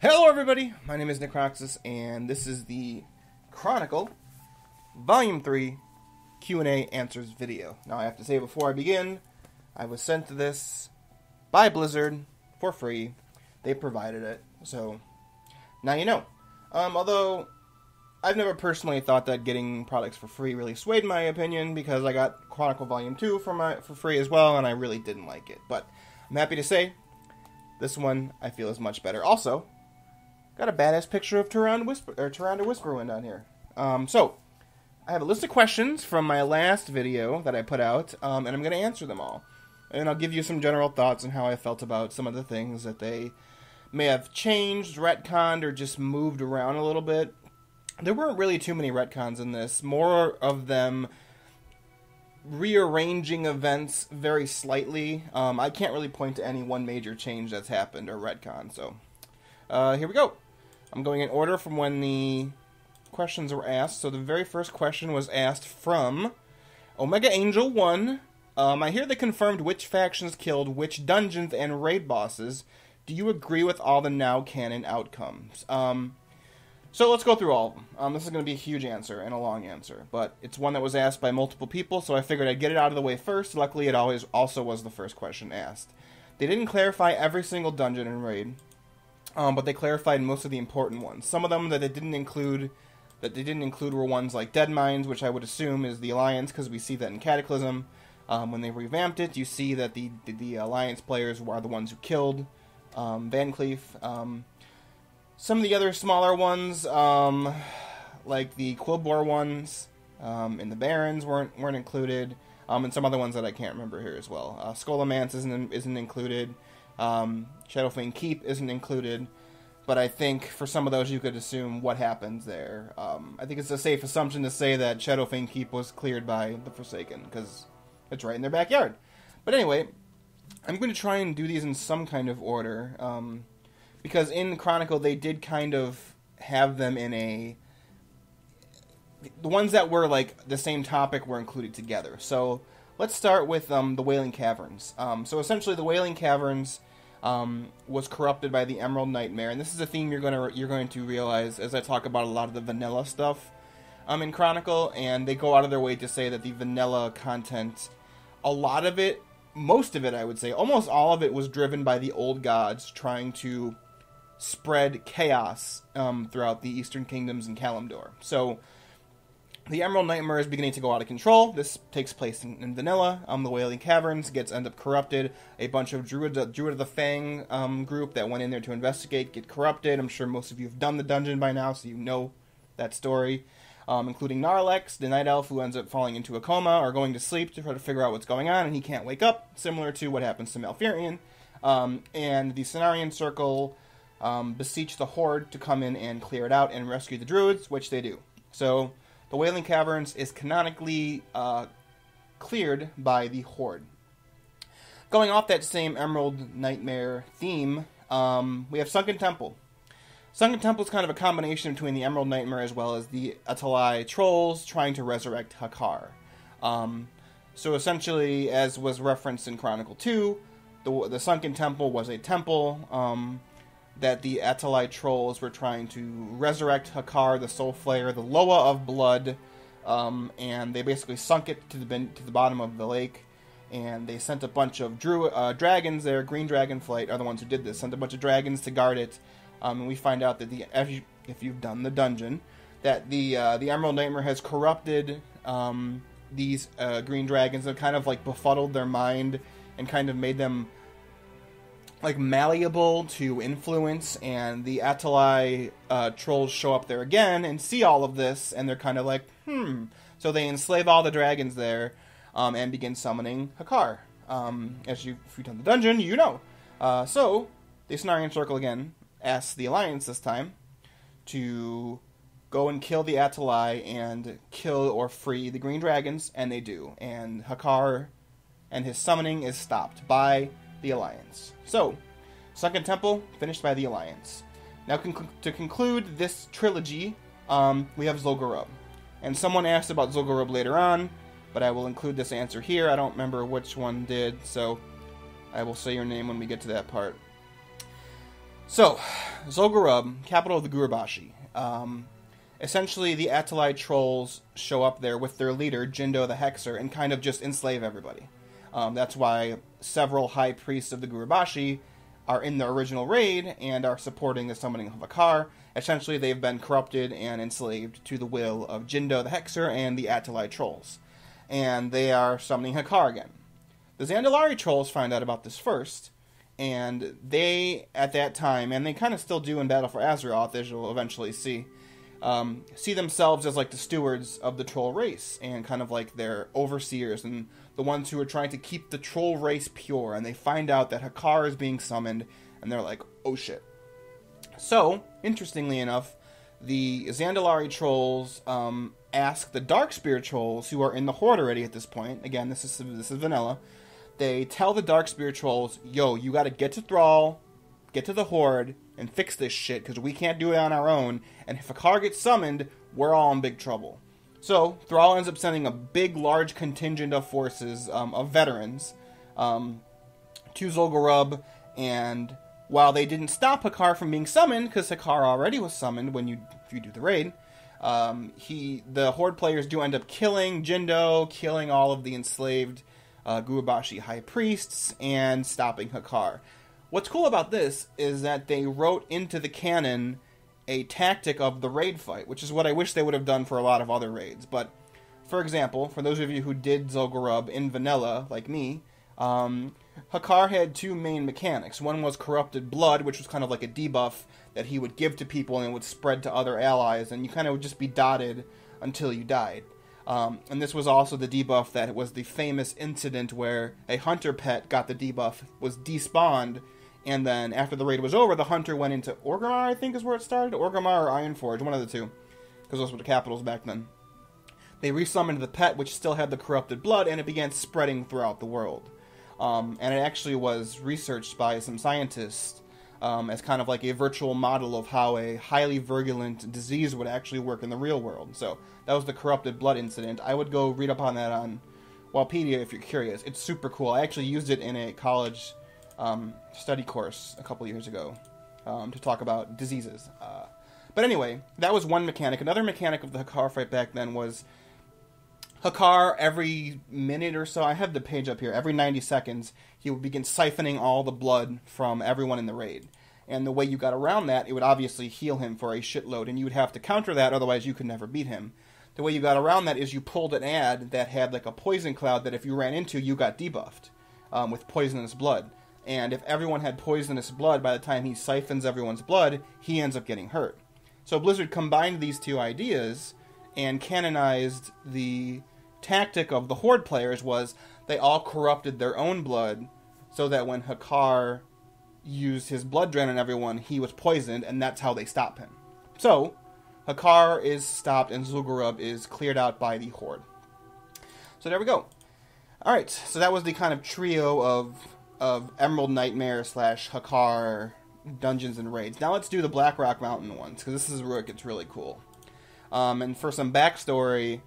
Hello everybody, my name is Necroxis, and this is the Chronicle Volume 3 Q&A Answers video. Now I have to say before I begin, I was sent to this by Blizzard for free. They provided it, so now you know. Although, I've never personally thought that getting products for free really swayed my opinion, because I got Chronicle Volume 2 for free as well, and I really didn't like it. But I'm happy to say, this one I feel is much better. Also, got a badass picture of Tyrande Whisperwind on here. So, I have a list of questions from my last video that I put out, and I'm going to answer them all. And I'll give you some general thoughts on how I felt about some of the things that they may have changed, retconned, or just moved around a little bit. There weren't really too many retcons in this. More of them rearranging events very slightly. I can't really point to any one major change that's happened or retcon, so here we go. I'm going in order from when the questions were asked. So the very first question was asked from Omega Angel 1. I hear they confirmed which factions killed which dungeons and raid bosses. Do you agree with all the now canon outcomes? So let's go through all of them. This is going to be a huge answer and a long answer, but it's one that was asked by multiple people, so I figured I'd get it out of the way first. Luckily, it always also was the first question asked. They didn't clarify every single dungeon and raid, but they clarified most of the important ones. Some of them that they didn't include were ones like Dead Mines, which I would assume is the Alliance, because we see that in Cataclysm. When they revamped it, you see that the Alliance players are the ones who killed Van Cleef. Some of the other smaller ones, like the Quilboar ones, and the Barons weren't included, and some other ones that I can't remember here as well. Scholomance isn't included. Shadowfang Keep isn't included, but I think for some of those you could assume what happens there. I think it's a safe assumption to say that Shadowfang Keep was cleared by the Forsaken, because it's right in their backyard. But anyway, I'm going to try and do these in some kind of order, because in Chronicle they did kind of have them in a... The ones that were like the same topic were included together. So let's start with the Wailing Caverns. So essentially the Wailing Caverns was corrupted by the Emerald Nightmare, and this is a theme you're going to realize as I talk about a lot of the vanilla stuff in Chronicle, and they go out of their way to say that the vanilla content, a lot of it, most of it I would say, almost all of it was driven by the old gods trying to spread chaos throughout the Eastern Kingdoms and Kalimdor. So the Emerald Nightmare is beginning to go out of control. This takes place in vanilla. The Wailing Caverns end up corrupted. A bunch of Druid of the Fang group that went in there to investigate get corrupted. I'm sure most of you have done the dungeon by now, so you know that story. Including Gnarlex, the Night Elf, who ends up falling into a coma or going to sleep to try to figure out what's going on, and he can't wake up, similar to what happens to Varian. And the Cenarian Circle beseech the Horde to come in and clear it out and rescue the Druids, which they do. So the Wailing Caverns is canonically cleared by the Horde. Going off that same Emerald Nightmare theme, we have Sunken Temple. Sunken Temple is kind of a combination between the Emerald Nightmare as well as the Atalai trolls trying to resurrect Hakkar. So essentially, as was referenced in Chronicle 2, the Sunken Temple was a temple that the Atalai trolls were trying to resurrect Hakkar, the Soul Flayer, the Loa of Blood, and they basically sunk it to the bottom of the lake, and they sent a bunch of dragons there. Green Dragonflight are the ones who did this. Sent a bunch of dragons to guard it, and we find out that if you've done the dungeon, that the Emerald Nightmare has corrupted these green dragons and kind of like befuddled their mind and kind of made them like malleable to influence, and the Atalai trolls show up there again and see all of this, and they're kind of like, So they enslave all the dragons there, and begin summoning Hakkar. If you've done the dungeon, you know. So, the Cenarian Circle again asks the Alliance this time to go and kill the Atalai and kill or free the green dragons, and they do. And Hakkar and his summoning is stopped by the Alliance. So, Sunken Temple, finished by the Alliance. Now, to conclude this trilogy, we have Zul'Gurub. And someone asked about Zul'Gurub later on, but I will include this answer here. I don't remember which one did, so I will say your name when we get to that part. So, Zul'Gurub, capital of the Gurubashi. Essentially, the Attalai trolls show up there with their leader, Jindo the Hexer, and kind of just enslave everybody. That's why several high priests of the Gurubashi are in the original raid and are supporting the summoning of Hakkar. Essentially, they've been corrupted and enslaved to the will of Jindo the Hexer and the Attalai trolls. And they are summoning Hakkar again. The Zandalari trolls find out about this first, and they, at that time, and they kind of still do in Battle for Azeroth, as you'll eventually see themselves as like the stewards of the troll race, and kind of like their overseers, and the ones who are trying to keep the troll race pure, and they find out that Hakkar is being summoned, and they're like, oh shit. So, interestingly enough, the Zandalari trolls ask the Darkspear trolls, who are in the Horde already at this point, again, this is vanilla, they tell the Darkspear trolls, yo, you gotta get to Thrall, get to the Horde, and fix this shit, because we can't do it on our own, and if Hakkar gets summoned, we're all in big trouble. So, Thrall ends up sending a big, large contingent of forces, of veterans, to Zul'Gurub, and while they didn't stop Hakkar from being summoned, because Hakkar already was summoned if you do the raid, the Horde players do end up killing Jindo, killing all of the enslaved Gurubashi high priests, and stopping Hakkar. What's cool about this is that they wrote into the canon a tactic of the raid fight, which is what I wish they would have done for a lot of other raids. But, for example, for those of you who did Zul'Gurub in vanilla, like me, Hakkar had two main mechanics. One was Corrupted Blood, which was kind of like a debuff that he would give to people and it would spread to other allies, and you kind of would just be dotted until you died. And this was also the debuff that was the famous incident where a hunter pet got the debuff, was despawned, and then after the raid was over, the hunter went into Orgrimmar, I think is where it started. Orgrimmar or Ironforge, one of the two, because those were the capitals back then. They resummoned the pet, which still had the corrupted blood, and it began spreading throughout the world. And it actually was researched by some scientists as kind of like a virtual model of how a highly virulent disease would actually work in the real world. So that was the corrupted blood incident. I would go read up on that on Wikipedia if you're curious. It's super cool. I actually used it in a college study course a couple years ago to talk about diseases. But anyway, that was one mechanic. Another mechanic of the Hakkar fight back then was Hakkar, every minute or so, I have the page up here, every 90 seconds, he would begin siphoning all the blood from everyone in the raid. And the way you got around that, it would obviously heal him for a shitload, and you would have to counter that, otherwise you could never beat him. The way you got around that is you pulled an ad that had like a poison cloud that if you ran into, you got debuffed with poisonous blood. And if everyone had poisonous blood, by the time he siphons everyone's blood, he ends up getting hurt. So Blizzard combined these two ideas and canonized the tactic of the Horde players was they all corrupted their own blood so that when Hakkar used his blood drain on everyone, he was poisoned, and that's how they stop him. So, Hakkar is stopped and Zul'Gurub is cleared out by the Horde. So there we go. Alright, so that was the kind of trio of Emerald Nightmare / Hakkar dungeons and raids. Now let's do the Blackrock Mountain ones, because this is where it gets really cool. And for some backstory,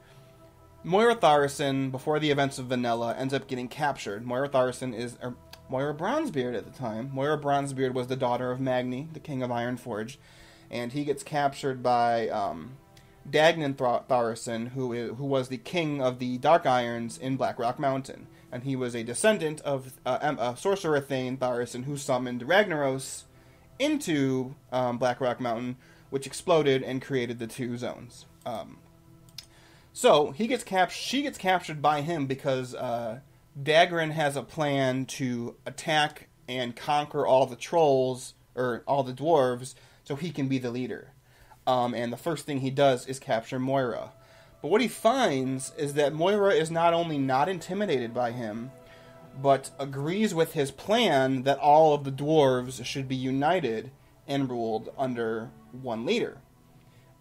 Moira Tharrison, before the events of Vanilla, ends up getting captured. Moira Bronzebeard at the time. Moira Bronzebeard was the daughter of Magni, the king of Ironforge, and he gets captured by Dagnan Tharrison, who was the king of the Dark Irons in Blackrock Mountain. And he was a descendant of sorcerer Thane Tharrison, who summoned Ragnaros into Blackrock Mountain, which exploded and created the two zones. So she gets captured by him because Dagran has a plan to attack and conquer all the trolls, or all the dwarves, so he can be the leader. And the first thing he does is capture Moira. But what he finds is that Moira is not only not intimidated by him, but agrees with his plan that all of the dwarves should be united and ruled under one leader.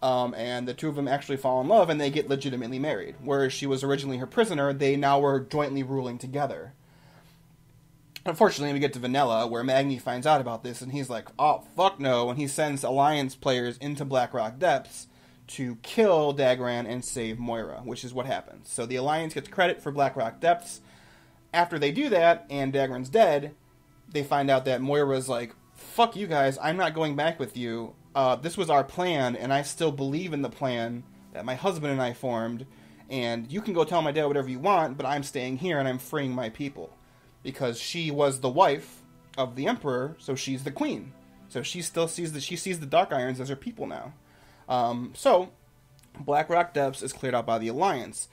And the two of them actually fall in love, and they get legitimately married. Whereas she was originally her prisoner, they now were jointly ruling together. Unfortunately, we get to Vanilla, where Magni finds out about this, and he's like, oh, fuck no, and he sends Alliance players into Blackrock Depths to kill Dagran and save Moira, which is what happens. So the Alliance gets credit for Blackrock Depths. After they do that, and Dagran's dead, they find out that Moira's, like, fuck you guys, I'm not going back with you. This was our plan, and I still believe in the plan that my husband and I formed, and you can go tell my dad whatever you want, but I'm staying here and I'm freeing my people. Because she was the wife of the Emperor, so she's the queen. So she still sees the Dark Irons as her people now. So Blackrock Depths is cleared out by the Alliance.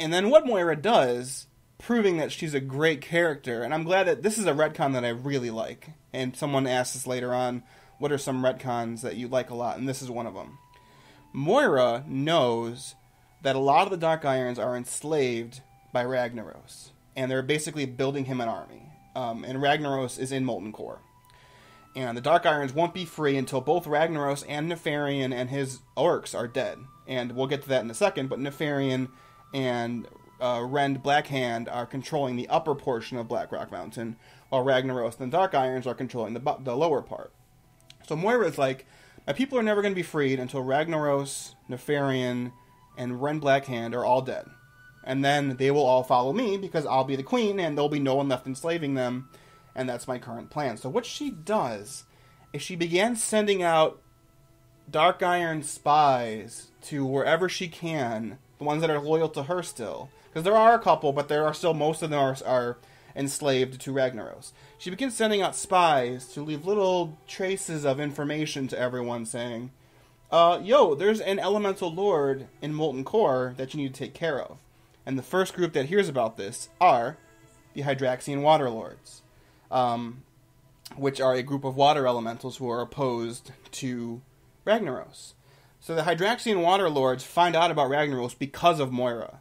And then what Moira does, proving that she's a great character, and I'm glad that this is a retcon that I really like. And someone asked us later on, what are some retcons that you like a lot? And this is one of them. Moira knows that a lot of the Dark Irons are enslaved by Ragnaros. And they're basically building him an army. And Ragnaros is in Molten Core. And the Dark Irons won't be free until both Ragnaros and Nefarian and his orcs are dead. And we'll get to that in a second, but Nefarian and Rend Blackhand are controlling the upper portion of Blackrock Mountain, while Ragnaros and the Dark Irons are controlling the lower part. So Moira's like, my people are never going to be freed until Ragnaros, Nefarian, and Rend Blackhand are all dead. And then they will all follow me, because I'll be the queen, and there'll be no one left enslaving them. And that's my current plan. So what she does is she began sending out Dark Iron spies to wherever she can, the ones that are loyal to her still. Because there are a couple, but there are still, most of them are enslaved to Ragnaros. She begins sending out spies to leave little traces of information to everyone saying, yo, there's an elemental lord in Molten Core that you need to take care of. And the first group that hears about this are the Hydraxian Waterlords, which are a group of water elementals who are opposed to Ragnaros. So the Hydraxian Waterlords find out about Ragnaros because of Moira.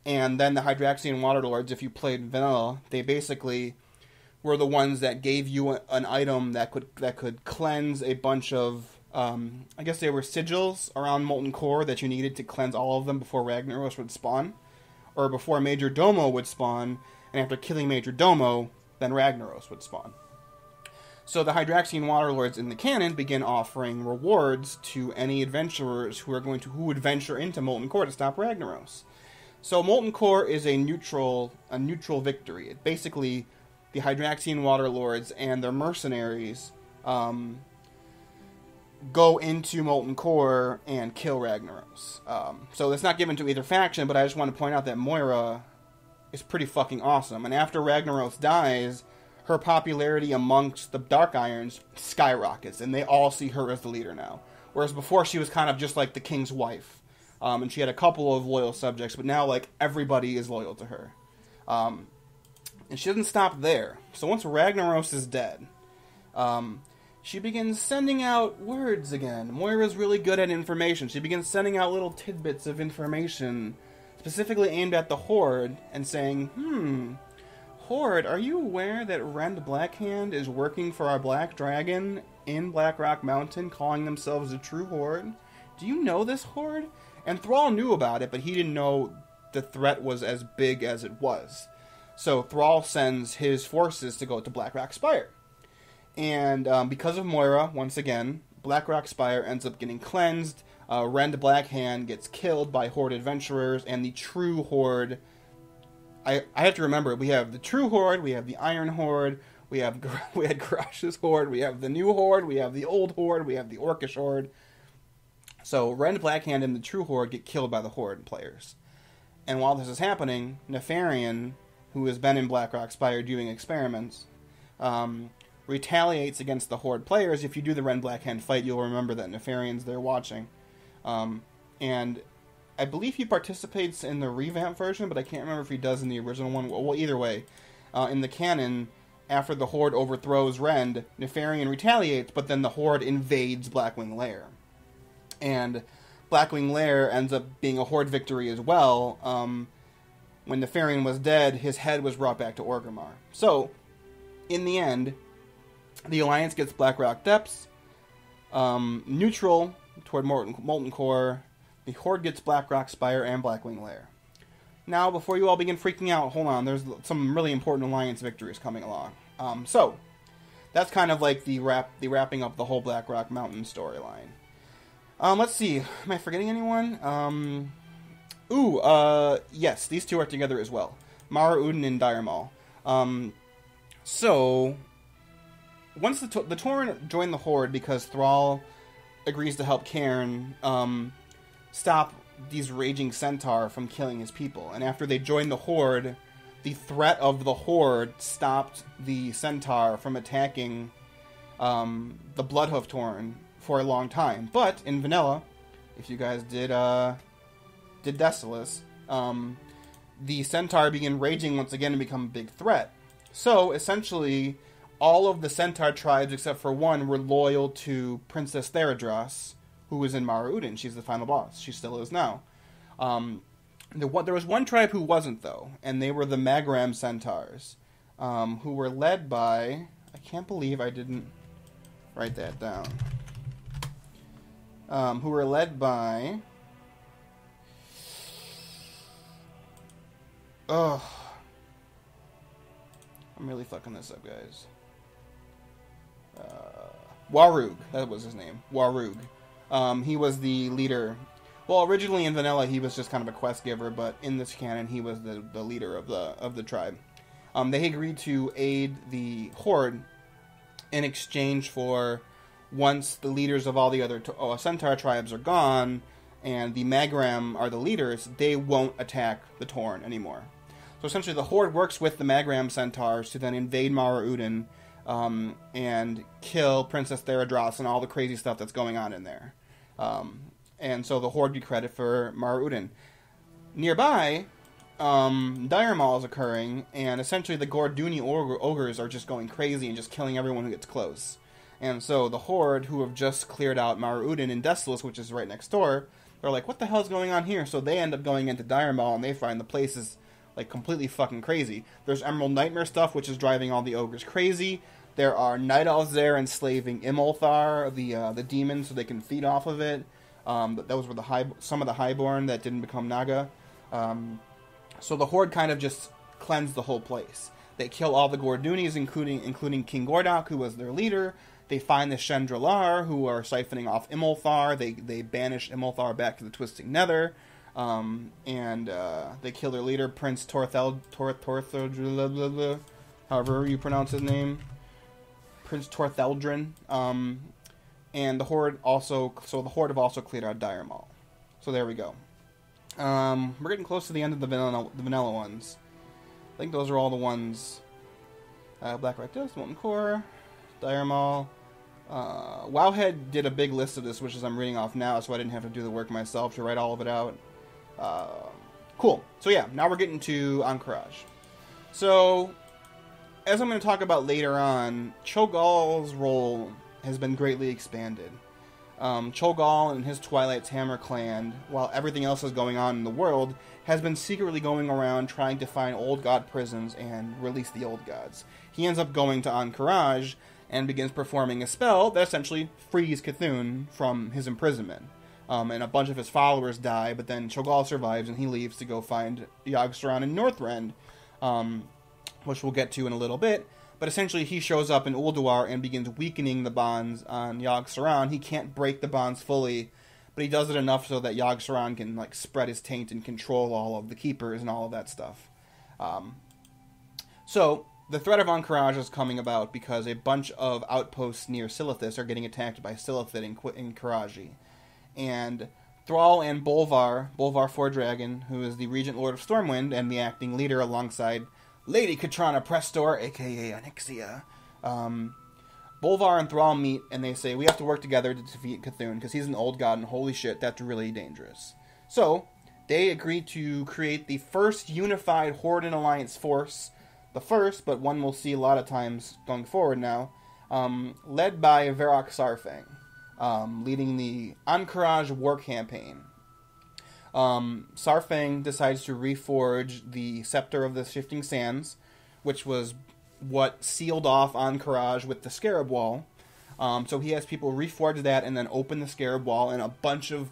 And then the Hydraxian Waterlords, if you played vanilla, they basically were the ones that gave you an item that could cleanse a bunch of, I guess they were sigils around Molten Core that you needed to cleanse all of them before Ragnaros would spawn. Or before Major Domo would spawn, and after killing Major Domo, then Ragnaros would spawn. So the Hydraxian Waterlords in the canon begin offering rewards to any adventurers who would venture into Molten Core to stop Ragnaros. So Molten Core is a neutral victory. It basically, the Hydraxian Waterlords and their mercenaries go into Molten Core and kill Ragnaros. So it's not given to either faction, but I just want to point out that Moira is pretty fucking awesome. And after Ragnaros dies, her popularity amongst the Dark Irons skyrockets, and they all see her as the leader now. Whereas before she was kind of just like the king's wife. And she had a couple of loyal subjects, but now like everybody is loyal to her. And she doesn't stop there. So once Ragnaros is dead, she begins sending out words again. Moira's really good at information. She begins sending out little tidbits of information, specifically aimed at the Horde, and saying, Horde, are you aware that Rend Blackhand is working for our Black Dragon in Blackrock Mountain, calling themselves the True Horde? Do you know this, Horde? And Thrall knew about it, but he didn't know the threat was as big as it was. So Thrall sends his forces to go to Blackrock Spire. And because of Moira, once again, Blackrock Spire ends up getting cleansed. Rend Blackhand gets killed by Horde adventurers, and the True Horde... I have to remember, we have the True Horde, we have the Iron Horde, we had Garash's Horde, we have the New Horde, we have the Old Horde, we have the Orcish Horde. So Rend Blackhand and the True Horde get killed by the Horde players. And while this is happening, Nefarian, who has been in Blackrock Spire doing experiments, retaliates against the Horde players. If you do the Rend Blackhand fight, you'll remember that Nefarian's there watching. And I believe he participates in the revamp version, but I can't remember if he does in the original one. Well, either way, in the canon, after the Horde overthrows Rend, Nefarian retaliates, but then the Horde invades Blackwing Lair. And Blackwing Lair ends up being a Horde victory as well. When Nefarian was dead, his head was brought back to Orgrimmar. So, in the end, the Alliance gets Blackrock Depths, neutral toward Molten Core. The Horde gets Blackrock Spire and Blackwing Lair. Now, before you all begin freaking out, hold on, there's some really important Alliance victories coming along. So, that's kind of like the wrapping up the whole Blackrock Mountain storyline. Let's see, am I forgetting anyone? Yes, these two are together as well. Mara Udin and Dire Maul. So, once the Tauren join the Horde because Thrall agrees to help Cairn stop these raging Centaur from killing his people. And after they joined the Horde, the threat of the Horde stopped the Centaur from attacking the Bloodhoof Tauren for a long time. But in vanilla, if you guys did Desolace, the Centaur began raging once again and become a big threat. So essentially, all of the Centaur tribes except for one were loyal to Princess Theradras, who was in Mara Udin. She's the final boss. She still is now. There was one tribe who wasn't, though, and they were the Magram Centaurs, who were led by... I can't believe I didn't write that down. Who were led by... Ugh. I'm really fucking this up, guys. Warug, that was his name. Warug. He was the leader. Well, originally in vanilla, he was just kind of a quest giver, but in this canon, he was the leader of the tribe. They agreed to aid the Horde in exchange for, once the leaders of all the other Centaur tribes are gone, and the Magram are the leaders, they won't attack the Tauren anymore. So essentially, the Horde works with the Magram Centaurs to then invade Mara Udin, and kill Princess Theradras and all the crazy stuff that's going on in there. And so the Horde get credit for Mara Udin. Nearby, dire maul is occurring, and essentially the Gorduni ogres are just going crazy and just killing everyone who gets close. And so the Horde, who have just cleared out Mara Udin in Desolace, which is right next door, they're like, what the hell's going on here? So they end up going into dire maul, and they find the place is like completely fucking crazy. There's Emerald Nightmare stuff, which is driving all the ogres crazy. There are Night Elves there enslaving Imolthar, the demon, so they can feed off of it. Those were some of the Highborn that didn't become Naga. So the Horde kind of just cleansed the whole place. They kill all the Gordunis, including King Gordok, who was their leader. They find the Chendralar, who are siphoning off Imolthar. They banish Imolthar back to the Twisting Nether. And they kill their leader, Prince Torthel, however you pronounce his name. Prince Tortheldrin. And the Horde have also cleared out dire maul. So there we go. We're getting close to the end of the vanilla ones. I think those are all the ones. Blackrock Dust, Molten Core, dire maul. Wowhead did a big list of this, which is I'm reading off now, so I didn't have to do the work myself to write all of it out. Cool. So yeah, now we're getting to Ahn'Qiraj. So, as I'm going to talk about later on, Cho'Gall's role has been greatly expanded. Cho'Gall and his Twilight's Hammer clan, while everything else is going on in the world, has been secretly going around trying to find old god prisons and release the old gods. He ends up going to Ahn'Qiraj and begins performing a spell that essentially frees Cthulhu from his imprisonment. And a bunch of his followers die, but then Cho'Gall survives and he leaves to go find Yogg-Saron in Northrend, which we'll get to in a little bit. But essentially he shows up in Ulduar and begins weakening the bonds on Yogg-Saron. He can't break the bonds fully, but he does it enough so that Yogg-Saron can like spread his taint and control all of the keepers and all of that stuff. So the threat of Ahn'Qiraj is coming about because a bunch of outposts near Silithus are getting attacked by Silithid and Qiraji. And Thrall and Bolvar Fordragon, who is the Regent Lord of Stormwind and the acting leader alongside Lady Katrana Prestor, a.k.a. Onyxia. Bolvar and Thrall meet, and they say, we have to work together to defeat Cthulhu, because he's an old god, and holy shit, that's really dangerous. So, they agree to create the first unified Horde and Alliance force, the first, but one we'll see a lot of times going forward now, led by Varrock Sarfang, leading the Ahn'Qiraj war campaign. Sarfang decides to reforge the Scepter of the Shifting Sands, which was what sealed off Ahn'Qiraj with the Scarab Wall. So he has people reforge that and then open the Scarab Wall, and a bunch of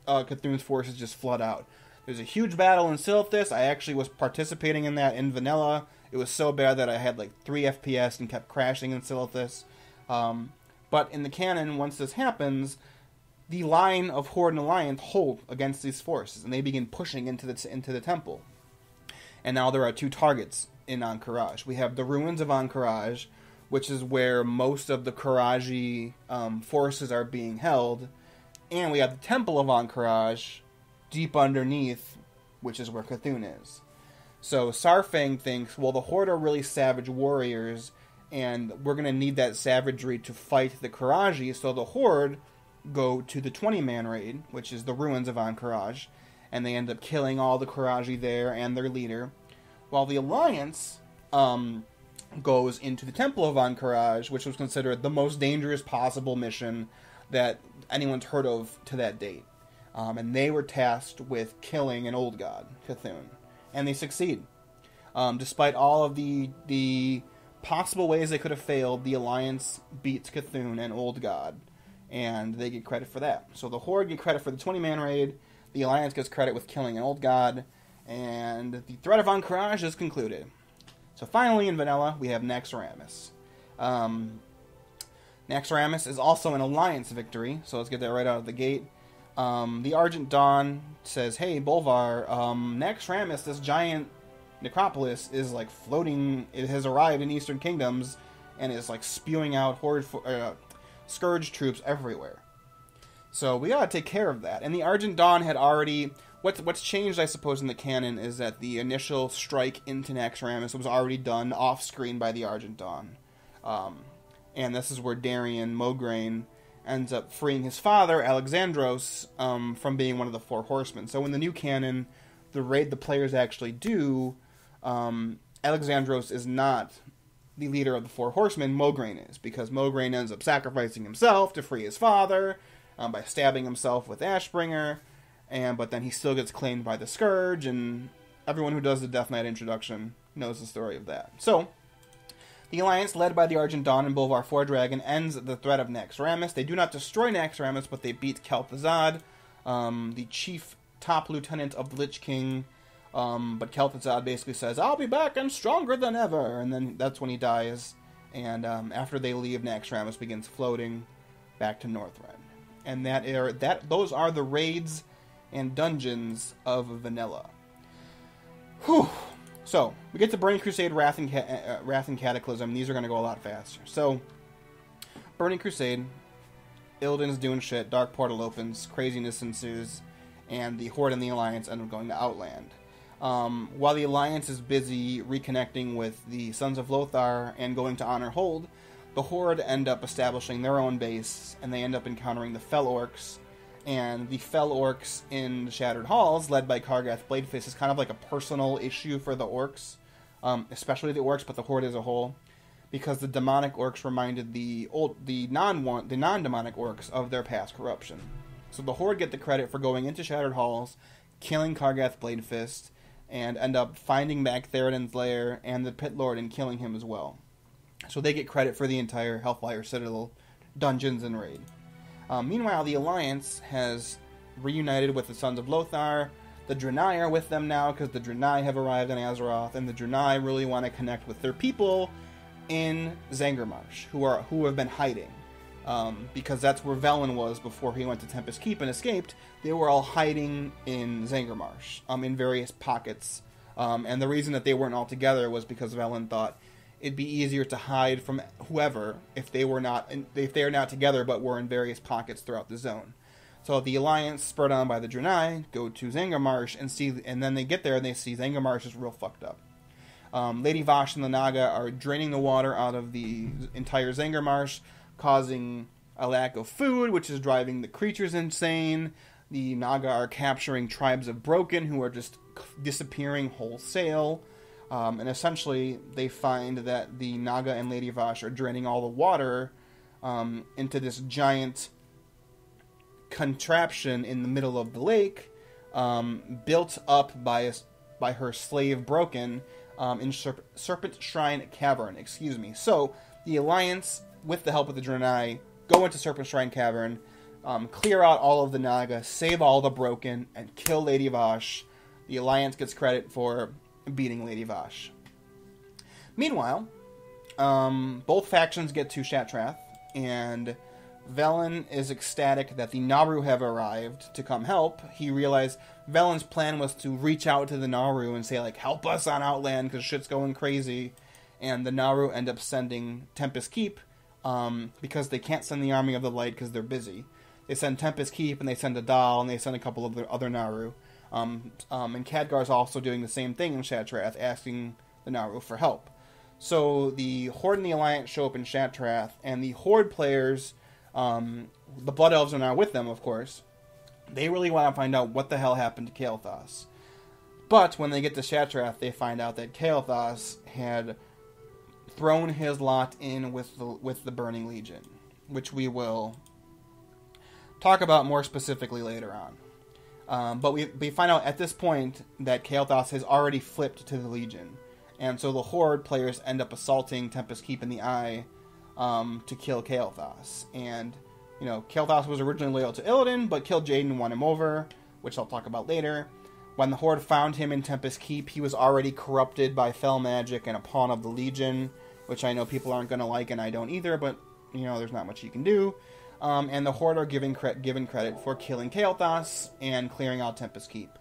Cthulhu's forces just flood out. There's a huge battle in Silithus. I actually was participating in that in vanilla. It was so bad that I had like 3 FPS and kept crashing in Silithus. But in the canon, once this happens, the line of Horde and Alliance hold against these forces, and they begin pushing into the temple. And now there are 2 targets in Ahn'Qiraj. We have the ruins of Ahn'Qiraj, which is where most of the Qiraji forces are being held. And we have the Temple of Ahn'Qiraj deep underneath, which is where Cthulhu is. So Saurfang thinks, well, the Horde are really savage warriors, and we're going to need that savagery to fight the Qiraji, so the Horde go to the 20-man raid, which is the ruins of Ahn'Qiraj, and they end up killing all the Qiraji there and their leader, while the Alliance goes into the Temple of Ahn'Qiraj, which was considered the most dangerous possible mission that anyone's heard of to that date. And they were tasked with killing an old god, Cthulhu. And they succeed. Despite all of the possible ways they could have failed, the Alliance beats Cthulhu and Old God. And they get credit for that. So the Horde get credit for the 20-man raid. The Alliance gets credit with killing an Old God. And the threat of Ahn'Qiraj is concluded. So finally in vanilla, we have Naxxramas. Naxxramas is also an Alliance victory. So let's get that right out of the gate. The Argent Dawn says, hey, Bolvar, Naxxramas, this giant necropolis, is like floating. It has arrived in Eastern Kingdoms and is like spewing out Scourge troops everywhere. So we gotta take care of that. And the Argent Dawn had already... What's changed, I suppose, in the canon is that the initial strike into Naxxramas was already done off-screen by the Argent Dawn. And this is where Varian Mograine ends up freeing his father, Alexandros, from being one of the Four Horsemen. So in the new canon, the raid the players actually do, Alexandros is not the leader of the Four Horsemen, Mograine is, because Mograine ends up sacrificing himself to free his father by stabbing himself with Ashbringer, but then he still gets claimed by the Scourge, and everyone who does the Death Knight introduction knows the story of that. So, the Alliance, led by the Argent Dawn and Bolvar Fordragon, ends the threat of Naxxramas. They do not destroy Naxxramas, but they beat Kel'Thuzad, the chief top lieutenant of the Lich King. But Kel'Thuzad basically says, I'll be back and stronger than ever. And then that's when he dies. And after they leave, Naxxramas begins floating back to Northrend. And those are the raids and dungeons of vanilla. Whew. So, we get to Burning Crusade, Wrath, and Cataclysm. These are going to go a lot faster. So, Burning Crusade, Illidan's doing shit, Dark Portal opens, craziness ensues, and the Horde and the Alliance end up going to Outland. While the Alliance is busy reconnecting with the Sons of Lothar and going to honor Hold, the Horde end up establishing their own base, and they end up encountering the Fel Orcs. And the Fel Orcs in the Shattered Halls, led by Kargath Bladefist, is kind of like a personal issue for the Orcs, especially the Orcs, but the Horde as a whole, because the demonic Orcs reminded the non-demonic Orcs of their past corruption. So the Horde get the credit for going into Shattered Halls, killing Kargath Bladefist, and end up finding back Theoden's lair and the Pit Lord and killing him as well. So they get credit for the entire Hellfire Citadel dungeons and raid. Meanwhile, the Alliance has reunited with the Sons of Lothar. The Draenei are with them now because the Draenei have arrived in Azeroth, and the Draenei really want to connect with their people in Zangarmarsh, who have been hiding. Because that's where Velen was before he went to Tempest Keep and escaped. They were all hiding in Zangarmarsh, in various pockets. And the reason that they weren't all together was because Velen thought it'd be easier to hide from whoever if they are not together but were in various pockets throughout the zone. So the Alliance, spurred on by the Draenei, go to Zangarmarsh and then they get there and they see Zangarmarsh is real fucked up. Lady Vosh and the Naga are draining the water out of the entire Zangarmarsh, causing a lack of food, which is driving the creatures insane. The Naga are capturing tribes of Broken, who are just disappearing wholesale. And essentially, they find that the Naga and Lady Vosh are draining all the water into this giant contraption in the middle of the lake, built up by her slave Broken in Serpent Shrine Cavern. So, the Alliance, with the help of the Draenei, go into Serpent Shrine Cavern, clear out all of the Naga, save all the Broken, and kill Lady Vosh. The Alliance gets credit for beating Lady Vosh. Meanwhile, both factions get to Shattrath, and Velen is ecstatic that the Naru have arrived to come help. He realized Velen's plan was to reach out to the Naru and say, like, help us on Outland because shit's going crazy. and the Naaru end up sending Tempest Keep, because they can't send the Army of the Light because they're busy. They send Tempest Keep, and they send Adal, and they send a couple of other Naaru. And Khadgar's also doing the same thing in Shattrath, asking the Naaru for help. So the Horde and the Alliance show up in Shattrath, and the Horde players, the Blood Elves are now with them, of course. They really want to find out what the hell happened to Kael'thas. But when they get to Shattrath, they find out that Kael'thas had thrown his lot in with the Burning Legion, which we will talk about more specifically later on. But we find out at this point that Kael'thas has already flipped to the Legion. And so the Horde players end up assaulting Tempest Keep in the Eye to kill Kael'thas. And, Kael'thas was originally loyal to Illidan, but Kil'jaeden and won him over, which I'll talk about later. When the Horde found him in Tempest Keep, he was already corrupted by fell magic and a pawn of the Legion, which I know people aren't going to like, and I don't either, but, there's not much you can do. And the Horde are given credit for killing Kael'thas and clearing out Tempest Keep.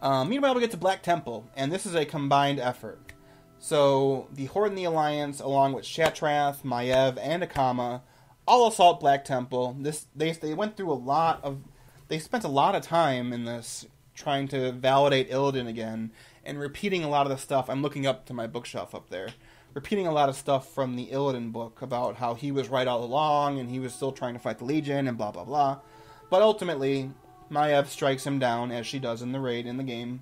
Meanwhile, we get to Black Temple, and this is a combined effort. So, the Horde and the Alliance, along with Shattrath, Maiev, and Akama, all assault Black Temple. They went through they spent a lot of time in this, trying to validate Illidan again, and repeating a lot of the stuff. I'm looking up to my bookshelf up there. Repeating a lot of stuff from the Illidan book about how he was right all along, and he was still trying to fight the Legion, and blah blah blah. But ultimately, Maiev strikes him down, as she does in the raid in the game,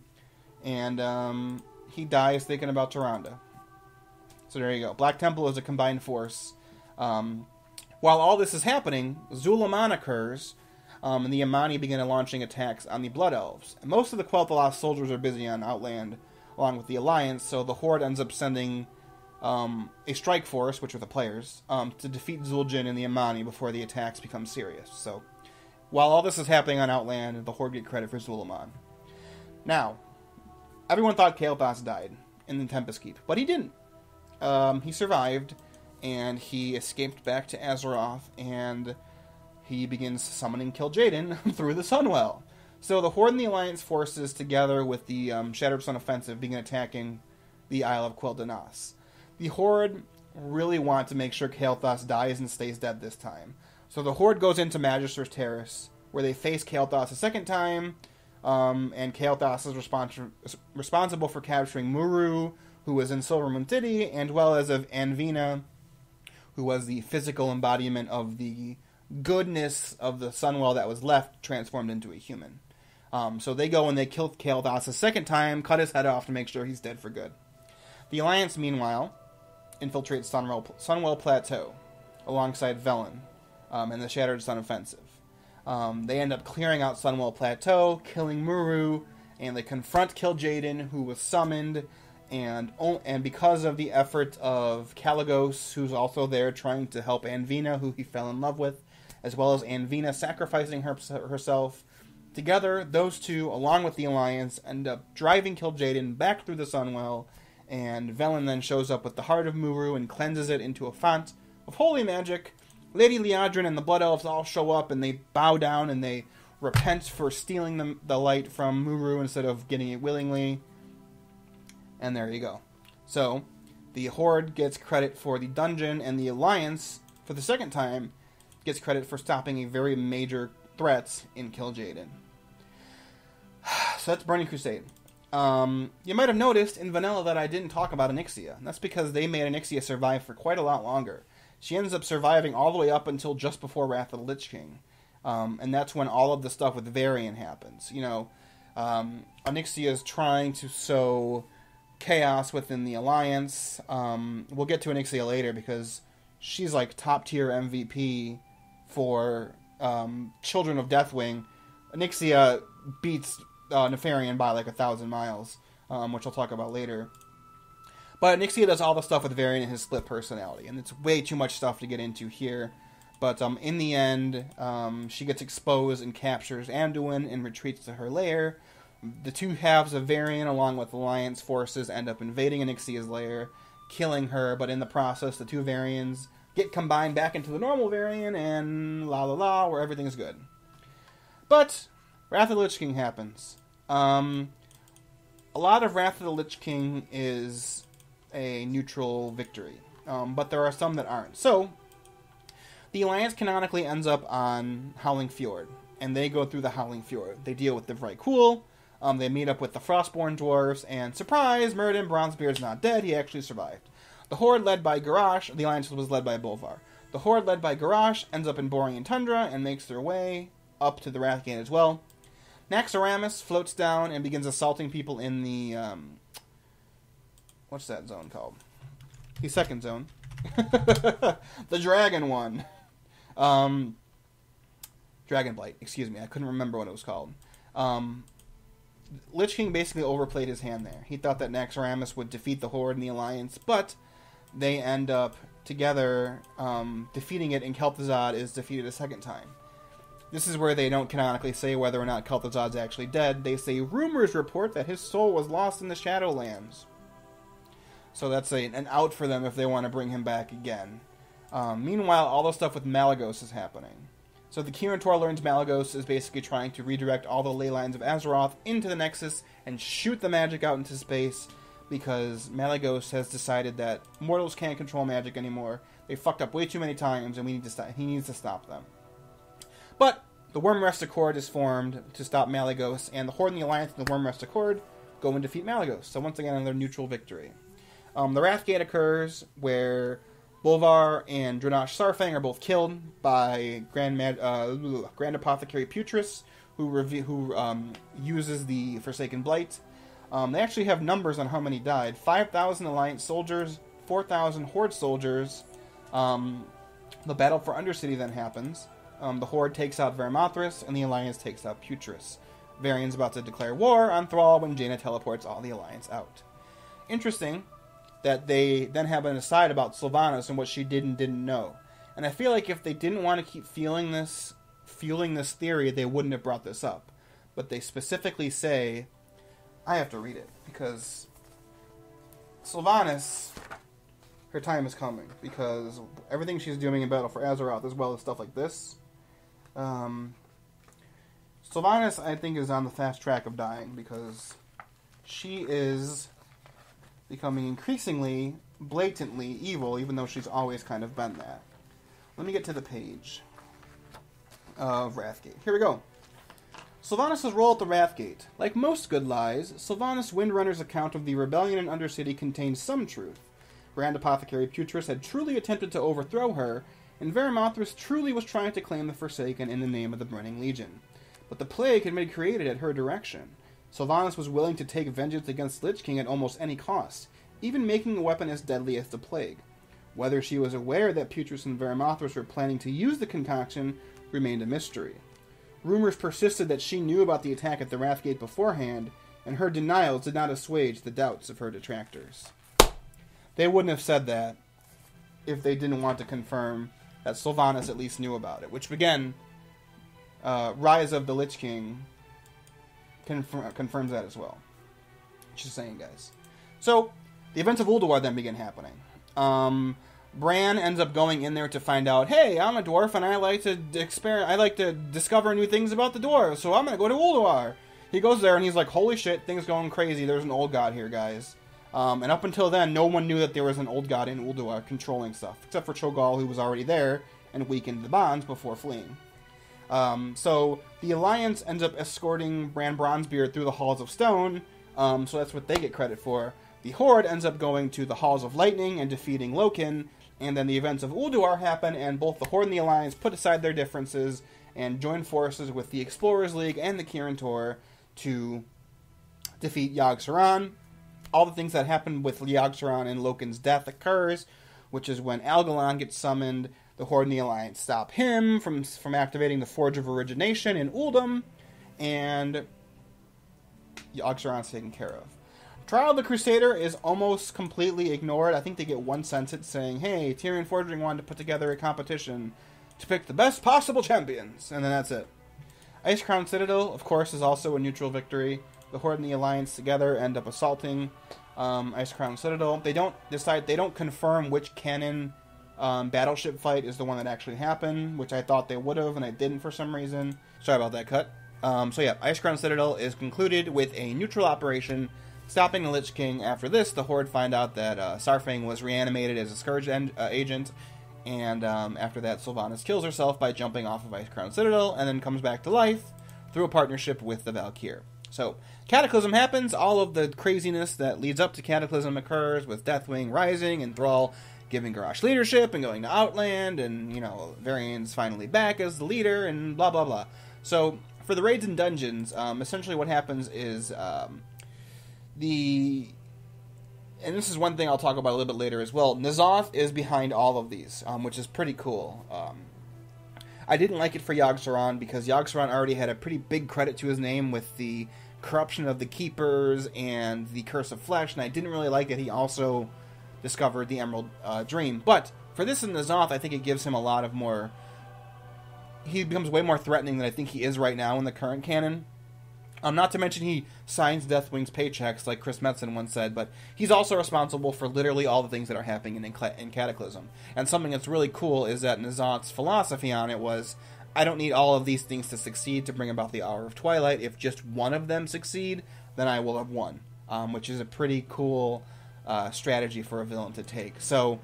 and he dies thinking about Tyrande. So there you go. Black Temple is a combined force. While all this is happening, Zul'Aman occurs, and the Amani begin launching attacks on the Blood Elves. And most of the Quel'Thalas soldiers are busy on Outland, along with the Alliance, so the Horde ends up sending a strike force, which are the players, to defeat Zul'Jin and the Amani before the attacks become serious. So, while all this is happening on Outland, the Horde get credit for Zul'Aman. Now, everyone thought Kael'thas died in the Tempest Keep, but he didn't. He survived, and he escaped back to Azeroth, and he begins summoning Kil'jaeden through the Sunwell. So the Horde and the Alliance forces, together with the Shattered Sun Offensive, begin attacking the Isle of Quel'Danas. The Horde really want to make sure Kael'thas dies and stays dead this time. So the Horde goes into Magister's Terrace, where they face Kael'thas a second time, and Kael'thas is responsible for capturing Muru, who was in Silvermoon City, and well as of Anvina, who was the physical embodiment of the goodness of the Sunwell that was left, transformed into a human. So they go and they kill Kael'thas a second time, cut his head off to make sure he's dead for good. The Alliance, meanwhile, infiltrates Sunwell Plateau, alongside Velen, and the Shattered Sun Offensive. They end up clearing out Sunwell Plateau, killing Muru, and they confront Kil'jaeden, who was summoned, and because of the effort of Kaligos, who's also there trying to help Anvina, who he fell in love with, as well as Anvina sacrificing herself, together, those two, along with the Alliance, end up driving Kil'jaeden back through the Sunwell, and Velen then shows up with the Heart of Muru and cleanses it into a font of holy magic. Lady Liadrin and the Blood Elves all show up, and they bow down, and they repent for stealing the light from Muru instead of getting it willingly. And there you go. So, the Horde gets credit for the dungeon, and the Alliance, for the second time, gets credit for stopping a very major threat in Kil'jaeden. So that's Burning Crusade. You might have noticed in Vanilla that I didn't talk about Onyxia. That's because they made Onyxia survive for quite a lot longer. She ends up surviving all the way up until just before Wrath of the Lich King. And that's when all of the stuff with Varian happens. Onyxia is trying to sow chaos within the Alliance. We'll get to Onyxia later because she's like top tier MVP for Children of Deathwing. Onyxia beats Nefarian by like 1,000 miles, which I'll talk about later. But Onyxia does all the stuff with Varian and his split personality, and it's way too much stuff to get into here. But in the end, she gets exposed and captures Anduin and retreats to her lair. The two halves of Varian, along with Alliance forces, end up invading Onyxia's lair, killing her, but in the process, the two Varians get combined back into the normal Varian, and la la la, where everything's good. But Wrath of the Lich King happens. A lot of Wrath of the Lich King is a neutral victory. But there are some that aren't. So, the Alliance canonically ends up on Howling Fjord, and they go through the Howling Fjord. They deal with the Vrykul, they meet up with the Frostborn dwarves, and surprise, Myrddin Bronzebeard's not dead, he actually survived. The Horde led by Garrosh, the Alliance was led by Bolvar. The Horde led by Garrosh ends up in Borean Tundra and makes their way up to the Wrathgate as well. Naxxramas floats down and begins assaulting people in the, what's that zone called? The second zone. The Dragon one. Dragonblight, excuse me. I couldn't remember what it was called. Lich King basically overplayed his hand there. He thought that Naxxramas would defeat the Horde and the Alliance, but they end up together defeating it, and Kel'Thuzad is defeated a second time. This is where they don't canonically say whether or not Kel'Thuzad's actually dead. They say rumors report that his soul was lost in the Shadowlands. So that's an out for them if they want to bring him back again. Meanwhile, all the stuff with Malygos is happening. So the Kirin learns Malygos is basically trying to redirect all the ley lines of Azeroth into the Nexus and shoot the magic out into space, because Malygos has decided that mortals can't control magic anymore. They fucked up way too many times, and he needs to stop them. But the Wyrmrest Accord is formed to stop Malygos, and the Horde and the Alliance and the Wyrmrest Accord go and defeat Malygos. So once again, another neutral victory. The Wrathgate occurs, where Bolvar and Dranosh Sarfang are both killed by Grand Apothecary Putris, who uses the Forsaken Blight. They actually have numbers on how many died. 5,000 Alliance soldiers, 4,000 Horde soldiers. The battle for Undercity then happens. The Horde takes out Varian, and the Alliance takes out Putris. Varian's about to declare war on Thrall when Jaina teleports all the Alliance out. Interesting that they then have an aside about Sylvanas and what she did and didn't know. And I feel like if they didn't want to keep fueling this theory, they wouldn't have brought this up. But they specifically say, I have to read it, because Sylvanas, her time is coming, because everything she's doing in Battle for Azeroth, as well as stuff like this, Sylvanas, I think, is on the fast track of dying, because she is becoming increasingly, blatantly evil, even though she's always kind of been that. Let me get to the page of Wrathgate. Here we go. Sylvanas' role at the Wrathgate. Like most good lies, Sylvanas Windrunner's account of the rebellion in Undercity contains some truth. Grand Apothecary Putris had truly attempted to overthrow her, and Varian truly was trying to claim the Forsaken in the name of the Burning Legion. But the plague had been created at her direction. Sylvanas was willing to take vengeance against Lich King at almost any cost, even making a weapon as deadly as the plague. Whether she was aware that Putris and Varian were planning to use the concoction remained a mystery. Rumors persisted that she knew about the attack at the Wrathgate beforehand, and her denials did not assuage the doubts of her detractors. They wouldn't have said that if they didn't want to confirm that Sylvanas at least knew about it, which, again, Rise of the Lich King confirms that as well. Just saying, guys. So, the events of Ulduar then begin happening. Bran ends up going in there to find out, hey, I'm a dwarf and I like to discover new things about the dwarves, so I'm going to go to Ulduar. He goes there and he's like, holy shit, things going crazy, there's an old god here, guys. And up until then, no one knew that there was an old god in Ulduar controlling stuff, except for Cho'Gall, who was already there and weakened the bonds before fleeing. So the Alliance ends up escorting Bran Bronzebeard through the Halls of Stone, so that's what they get credit for. The Horde ends up going to the Halls of Lightning and defeating Loken, and then the events of Ulduar happen, and both the Horde and the Alliance put aside their differences and join forces with the Explorers League and the Kirin Tor to defeat Yogg-Saron. All the things that happened with Yogg-Saron and Loken's death occurs, which is when Algalon gets summoned. The Horde and the Alliance stop him from activating the Forge of Origination in Uldum, and Yogg-Saron's taken care of. Trial of the Crusader is almost completely ignored. I think they get one sentence saying, hey, Tyrion Forging wanted to put together a competition to pick the best possible champions, and then that's it. Icecrown Citadel, of course, is also a neutral victory. The Horde and the Alliance together end up assaulting Icecrown Citadel. They don't confirm which canon battleship fight is the one that actually happened, which I thought they would have, and I didn't for some reason. Sorry about that cut. So yeah, Icecrown Citadel is concluded with a neutral operation stopping the Lich King. After this, the Horde find out that Saurfang was reanimated as a Scourge agent, and after that, Sylvanas kills herself by jumping off of Ice Crown Citadel, and then comes back to life through a partnership with the Valkyr. So, Cataclysm happens, all of the craziness that leads up to Cataclysm occurs, with Deathwing rising, and Thrall giving Garrosh leadership, and going to Outland, and, you know, Varian's finally back as the leader, and blah blah blah. So, for the raids and dungeons, essentially what happens is, and this is one thing I'll talk about a little bit later as well, N'Zoth is behind all of these, which is pretty cool. I didn't like it for Yogg-Saron, because Yogg-Saron already had a pretty big credit to his name with the corruption of the Keepers and the Curse of Flesh, and I didn't really like that he also discovered the Emerald Dream. But for this in N'Zoth, I think it gives him a lot of more... He becomes way more threatening than I think he is right now in the current canon. Not to mention he signs Deathwing's paychecks, like Chris Metzen once said, but he's also responsible for literally all the things that are happening in Cataclysm. And something that's really cool is that N'Zoth's philosophy on it was, I don't need all of these things to succeed to bring about the Hour of Twilight. If just one of them succeed, then I will have won. Which is a pretty cool strategy for a villain to take. So,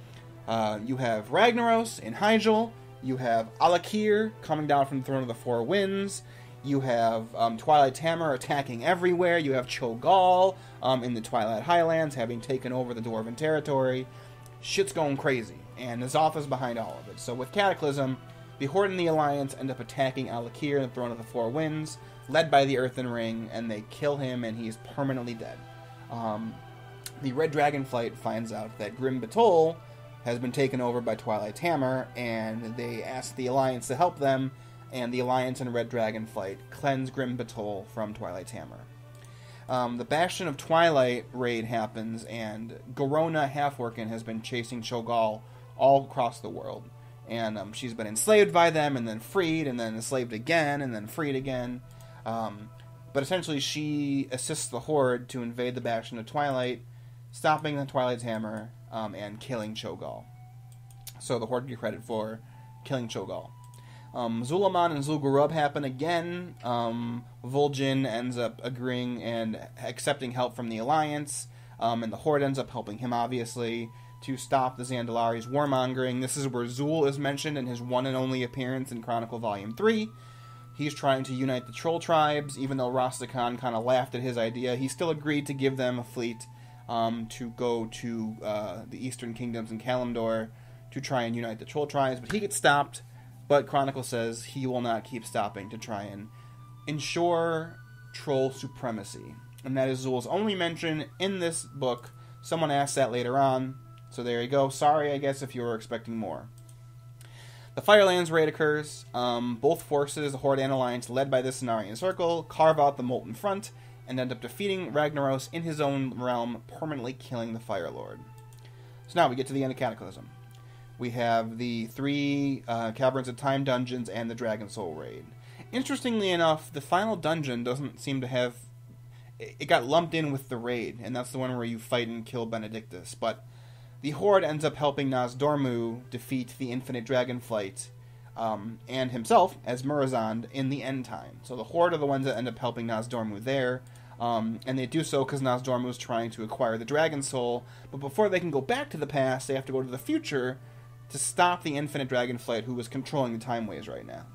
you have Ragnaros in Hyjal, you have Ahn'Qiraj coming down from the Throne of the Four Winds, you have Twilight Tamur attacking everywhere. You have Cho'Gall in the Twilight Highlands having taken over the Dwarven territory. Shit's going crazy, and N'Zoth is behind all of it. So with Cataclysm, the Horde and the Alliance end up attacking Ahn'Qiraj in the Throne of the Four Winds, led by the Earthen Ring, and they kill him, and he's permanently dead. The Red Dragonflight finds out that Grim Batol has been taken over by Twilight Tamur, and they ask the Alliance to help them, and the Alliance and Red Dragonflight cleanse Grim Batol from Twilight Tamur. The Bastion of Twilight raid happens, and Garona Halfworkin has been chasing Cho'Gall all across the world. And she's been enslaved by them, and then freed, and then enslaved again, and then freed again. But essentially she assists the Horde to invade the Bastion of Twilight, stopping the Twilight Tamur, and killing Cho'Gall. So the Horde get credit for killing Cho'Gall. Zulaman and Zul'Gurub happen again. Vol'jin ends up agreeing and accepting help from the Alliance, and the Horde ends up helping him, obviously, to stop the Zandalari's warmongering. This is where Zul is mentioned in his one and only appearance in Chronicle Volume 3. He's trying to unite the Troll tribes. Even though Rastakhan kind of laughed at his idea, he still agreed to give them a fleet to go to the Eastern Kingdoms in Kalimdor to try and unite the Troll tribes, but he gets stopped. But Chronicle says he will not keep stopping to try and ensure Troll supremacy. And that is Zul's only mention in this book. Someone asked that later on, so there you go. Sorry, I guess, if you were expecting more. The Firelands raid occurs. Both forces, the Horde and Alliance, led by the Cenarian Circle, carve out the Molten Front and end up defeating Ragnaros in his own realm, permanently killing the Fire Lord. So now we get to the end of Cataclysm. We have the 3 Caverns of Time dungeons and the Dragon Soul raid. Interestingly enough, the final dungeon doesn't seem to have... It got lumped in with the raid, and that's the one where you fight and kill Benedictus. But the Horde ends up helping Nozdormu defeat the Infinite Dragonflight and himself as Murozond in the End Time. So the Horde are the ones that end up helping Nozdormu there. And they do so because Nozdormu is trying to acquire the Dragon Soul. But before they can go back to the past, they have to go to the future to stop the Infinite Dragonflight, who is controlling the Time Waves right now.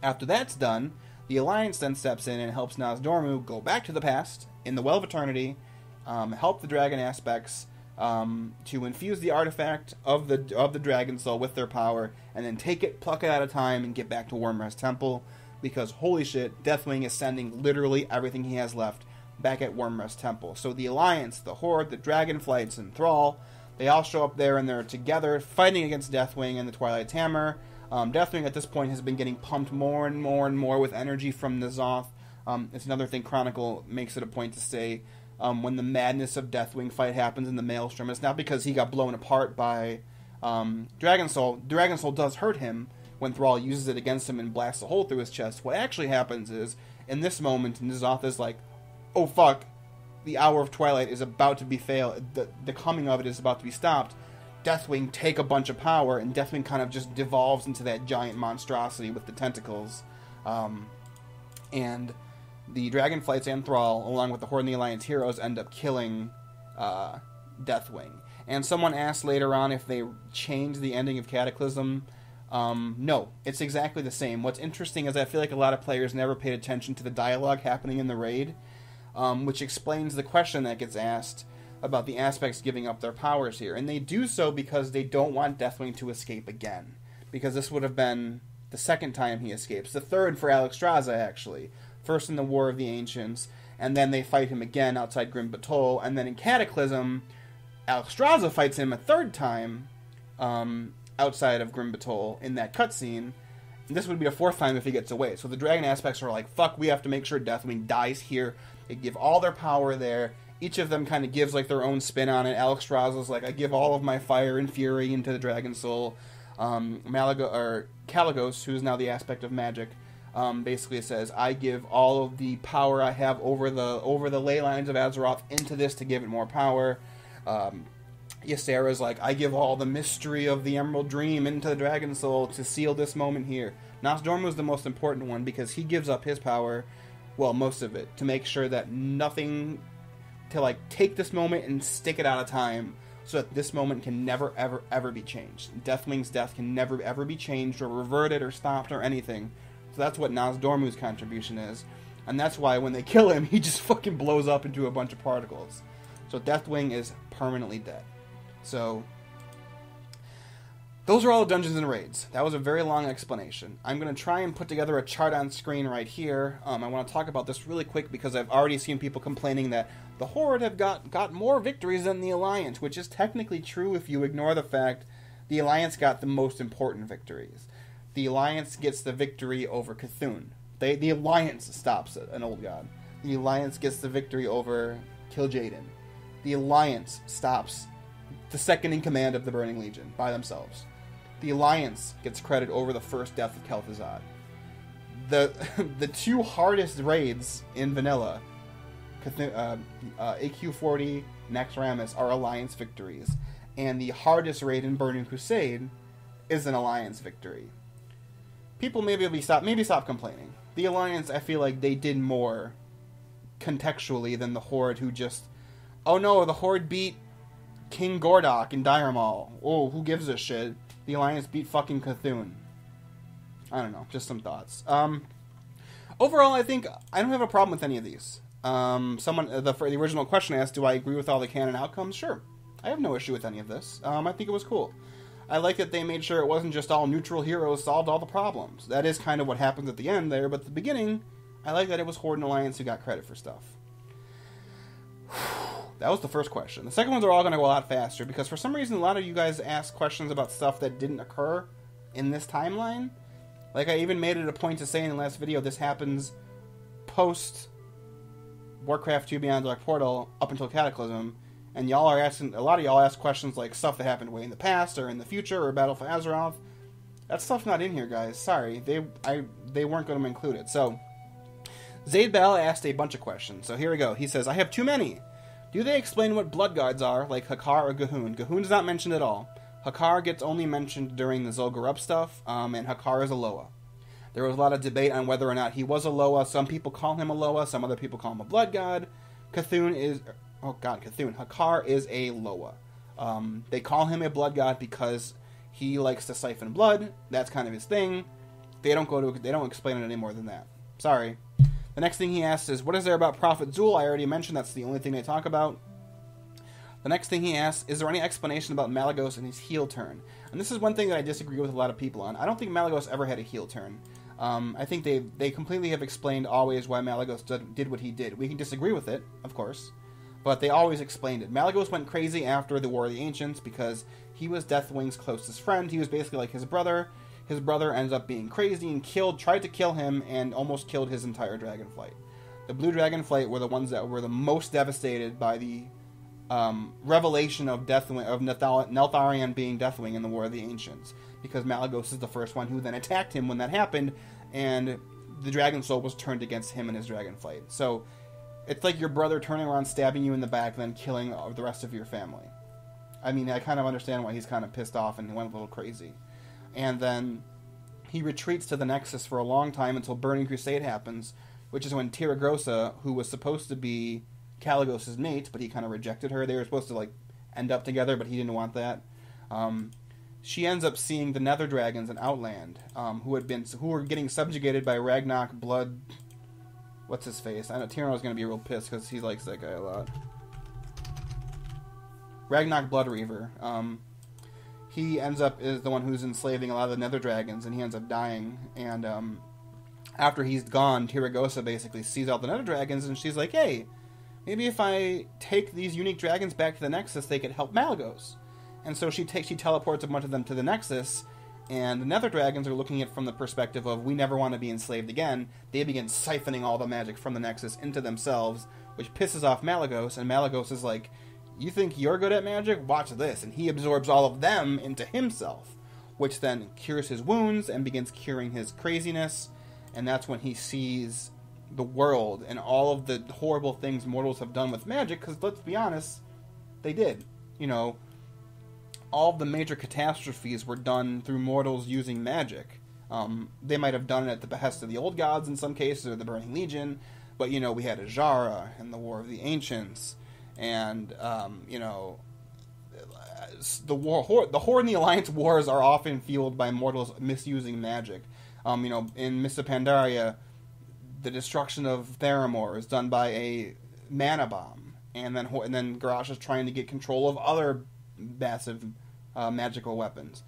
After that's done, the Alliance then steps in and helps Nozdormu go back to the past, in the Well of Eternity, help the Dragon Aspects, to infuse the artifact of the Dragon Soul with their power, and then take it, pluck it out of time, and get back to Wyrmrest Temple, because holy shit, Deathwing is sending literally everything he has left back at Wyrmrest Temple. So the Alliance, the Horde, the Dragonflights, and Thrall, they all show up there, and they're together fighting against Deathwing and the Twilight Tamur. Deathwing at this point has been getting pumped more and more and more with energy from N'Zoth. It's another thing Chronicle makes it a point to say. When the madness of Deathwing fight happens in the Maelstrom, it's not because he got blown apart by Dragon Soul. Dragon Soul does hurt him when Thrall uses it against him and blasts a hole through his chest. What actually happens is, in this moment, N'Zoth is like, oh fuck, the Hour of Twilight is about to be failed. The coming of it is about to be stopped. Deathwing take a bunch of power, and Deathwing kind of just devolves into that giant monstrosity with the tentacles. And the Dragonflights and Thrall, along with the Horde and the Alliance heroes, end up killing Deathwing. And someone asked later on if they changed the ending of Cataclysm. No, it's exactly the same. What's interesting is I feel like a lot of players never paid attention to the dialogue happening in the raid, which explains the question that gets asked about the aspects giving up their powers here. And they do so because they don't want Deathwing to escape again. Because this would have been the second time he escapes. The third for Ahn'Qiraj, actually. First in the War of the Ancients, and then they fight him again outside Grim Batol, and then in Cataclysm, Ahn'Qiraj fights him a third time outside of Grim Batol in that cutscene. And this would be a fourth time if he gets away. So the dragon aspects are like, fuck, we have to make sure Deathwing dies here. They give all their power there. Each of them kind of gives like their own spin on it. Ahn'Qiraj is like, I give all of my fire and fury into the Dragon Soul. Kalecgos, who is now the aspect of magic, basically says, I give all of the power I have over the ley lines of Azeroth into this to give it more power. Ysera's like, I give all the mystery of the Emerald Dream into the Dragon Soul to seal this moment here. Nosdormu's the most important one because he gives up his power, well, most of it, to make sure that nothing, to like take this moment and stick it out of time so that this moment can never, ever, ever be changed. Deathwing's death can never, ever be changed or reverted or stopped or anything. So that's what Nosdormu's contribution is. And that's why when they kill him, he just fucking blows up into a bunch of particles. So Deathwing is permanently dead. So those are all the dungeons and raids. That was a very long explanation. I'm going to try and put together a chart on screen right here. I want to talk about this really quick because I've already seen people complaining that the Horde have got more victories than the Alliance, which is technically true if you ignore the fact the Alliance got the most important victories. The Alliance gets the victory over Cthulhu. The Alliance stops an old god. The Alliance gets the victory over Kil'jaeden. The Alliance stops the second in command of the Burning Legion by themselves. The Alliance gets credit over the first death of Kel'Thuzad. The two hardest raids in vanilla, AQ40, Naxxramas, are Alliance victories. And the hardest raid in Burning Crusade is an Alliance victory. People maybe stop complaining. The Alliance, I feel like they did more contextually than the Horde, who just, oh no, the Horde beat King Gordok in Dire Maul. Oh, who gives a shit? The Alliance beat fucking Cthulhu. I don't know, just some thoughts. Overall, I think I don't have a problem with any of these. The original question asked, do I agree with all the canon outcomes? Sure. I have no issue with any of this. I think it was cool. I like that they made sure it wasn't just all neutral heroes solved all the problems. That is kind of what happens at the end there, but at the beginning, I like that it was Horde and Alliance who got credit for stuff. That was the first question. The second ones are all going to go a lot faster, because for some reason a lot of you guys asked questions about stuff that didn't occur in this timeline. Like, I even made it a point to say in the last video, this happens post Warcraft 2 Beyond Dark Portal up until Cataclysm, and y'all are asking, a lot of y'all ask questions like stuff that happened way in the past, or in the future, or Battle for Azeroth. That stuff's not in here, guys. Sorry. They weren't going to include it. So, Zaid Bell asked a bunch of questions. So here we go. He says, I have too many. Do they explain what blood guards are, like Hakkar or G'huun? G'huun's not mentioned at all. Hakkar gets only mentioned during the Zul'Gurub stuff, and Hakkar is a Loa. There was a lot of debate on whether or not he was a Loa. Some people call him a Loa, some other people call him a blood god. Hakkar is a Loa. They call him a blood god because he likes to siphon blood. That's kind of his thing. They don't explain it any more than that. Sorry. The next thing he asks is, what is there about Prophet Zul? I already mentioned that's the only thing they talk about. The next thing he asks, is there any explanation about Malygos and his heel turn? And this is one thing that I disagree with a lot of people on. I don't think Malygos ever had a heel turn. I think they completely have explained always why Malygos did what he did. We can disagree with it, of course, but they always explained it. Malygos went crazy after the War of the Ancients because he was Deathwing's closest friend. He was basically like his brother. His brother ends up being crazy and tried to kill him, and almost killed his entire Dragonflight. The Blue Dragonflight were the ones that were the most devastated by the revelation of Neltharion being Deathwing in the War of the Ancients, because Malygos is the first one who then attacked him when that happened, and the Dragon Soul was turned against him and his Dragonflight. So it's like your brother turning around, stabbing you in the back, and then killing the rest of your family. I mean, I kind of understand why he's kind of pissed off and went a little crazy. And then he retreats to the Nexus for a long time until Burning Crusade happens, which is when Tiragrosa, who was supposed to be Caligos' mate, but he kind of rejected her. They were supposed to like end up together, but he didn't want that. She ends up seeing the Nether Dragons in Outland, who were getting subjugated by Ragnak Blood. What's his face? I know Tyrann's going to be real pissed because he likes that guy a lot. Ragnak Blood Reaver. He ends up is the one who's enslaving a lot of the Nether Dragons, and he ends up dying. And after he's gone, Tiragosa basically sees all the Nether Dragons, and she's like, "Hey, maybe if I take these unique dragons back to the Nexus, they could help Malygos." And so she teleports a bunch of them to the Nexus, and the Nether Dragons are looking at it from the perspective of, we never want to be enslaved again. They begin siphoning all the magic from the Nexus into themselves, which pisses off Malygos, and Malygos is like, "You think you're good at magic? Watch this." And he absorbs all of them into himself, which then cures his wounds and begins curing his craziness, and that's when he sees the world and all of the horrible things mortals have done with magic, because let's be honest, they did. You know, all of the major catastrophes were done through mortals using magic. They might have done it at the behest of the old gods in some cases, or the Burning Legion, but, you know, we had Ajara and the War of the Ancients, and, you know, the Horde and the Alliance wars are often fueled by mortals misusing magic. You know, in Mists of Pandaria, the destruction of Theramore is done by a mana bomb, and then Garrosh is trying to get control of other massive magical weapons.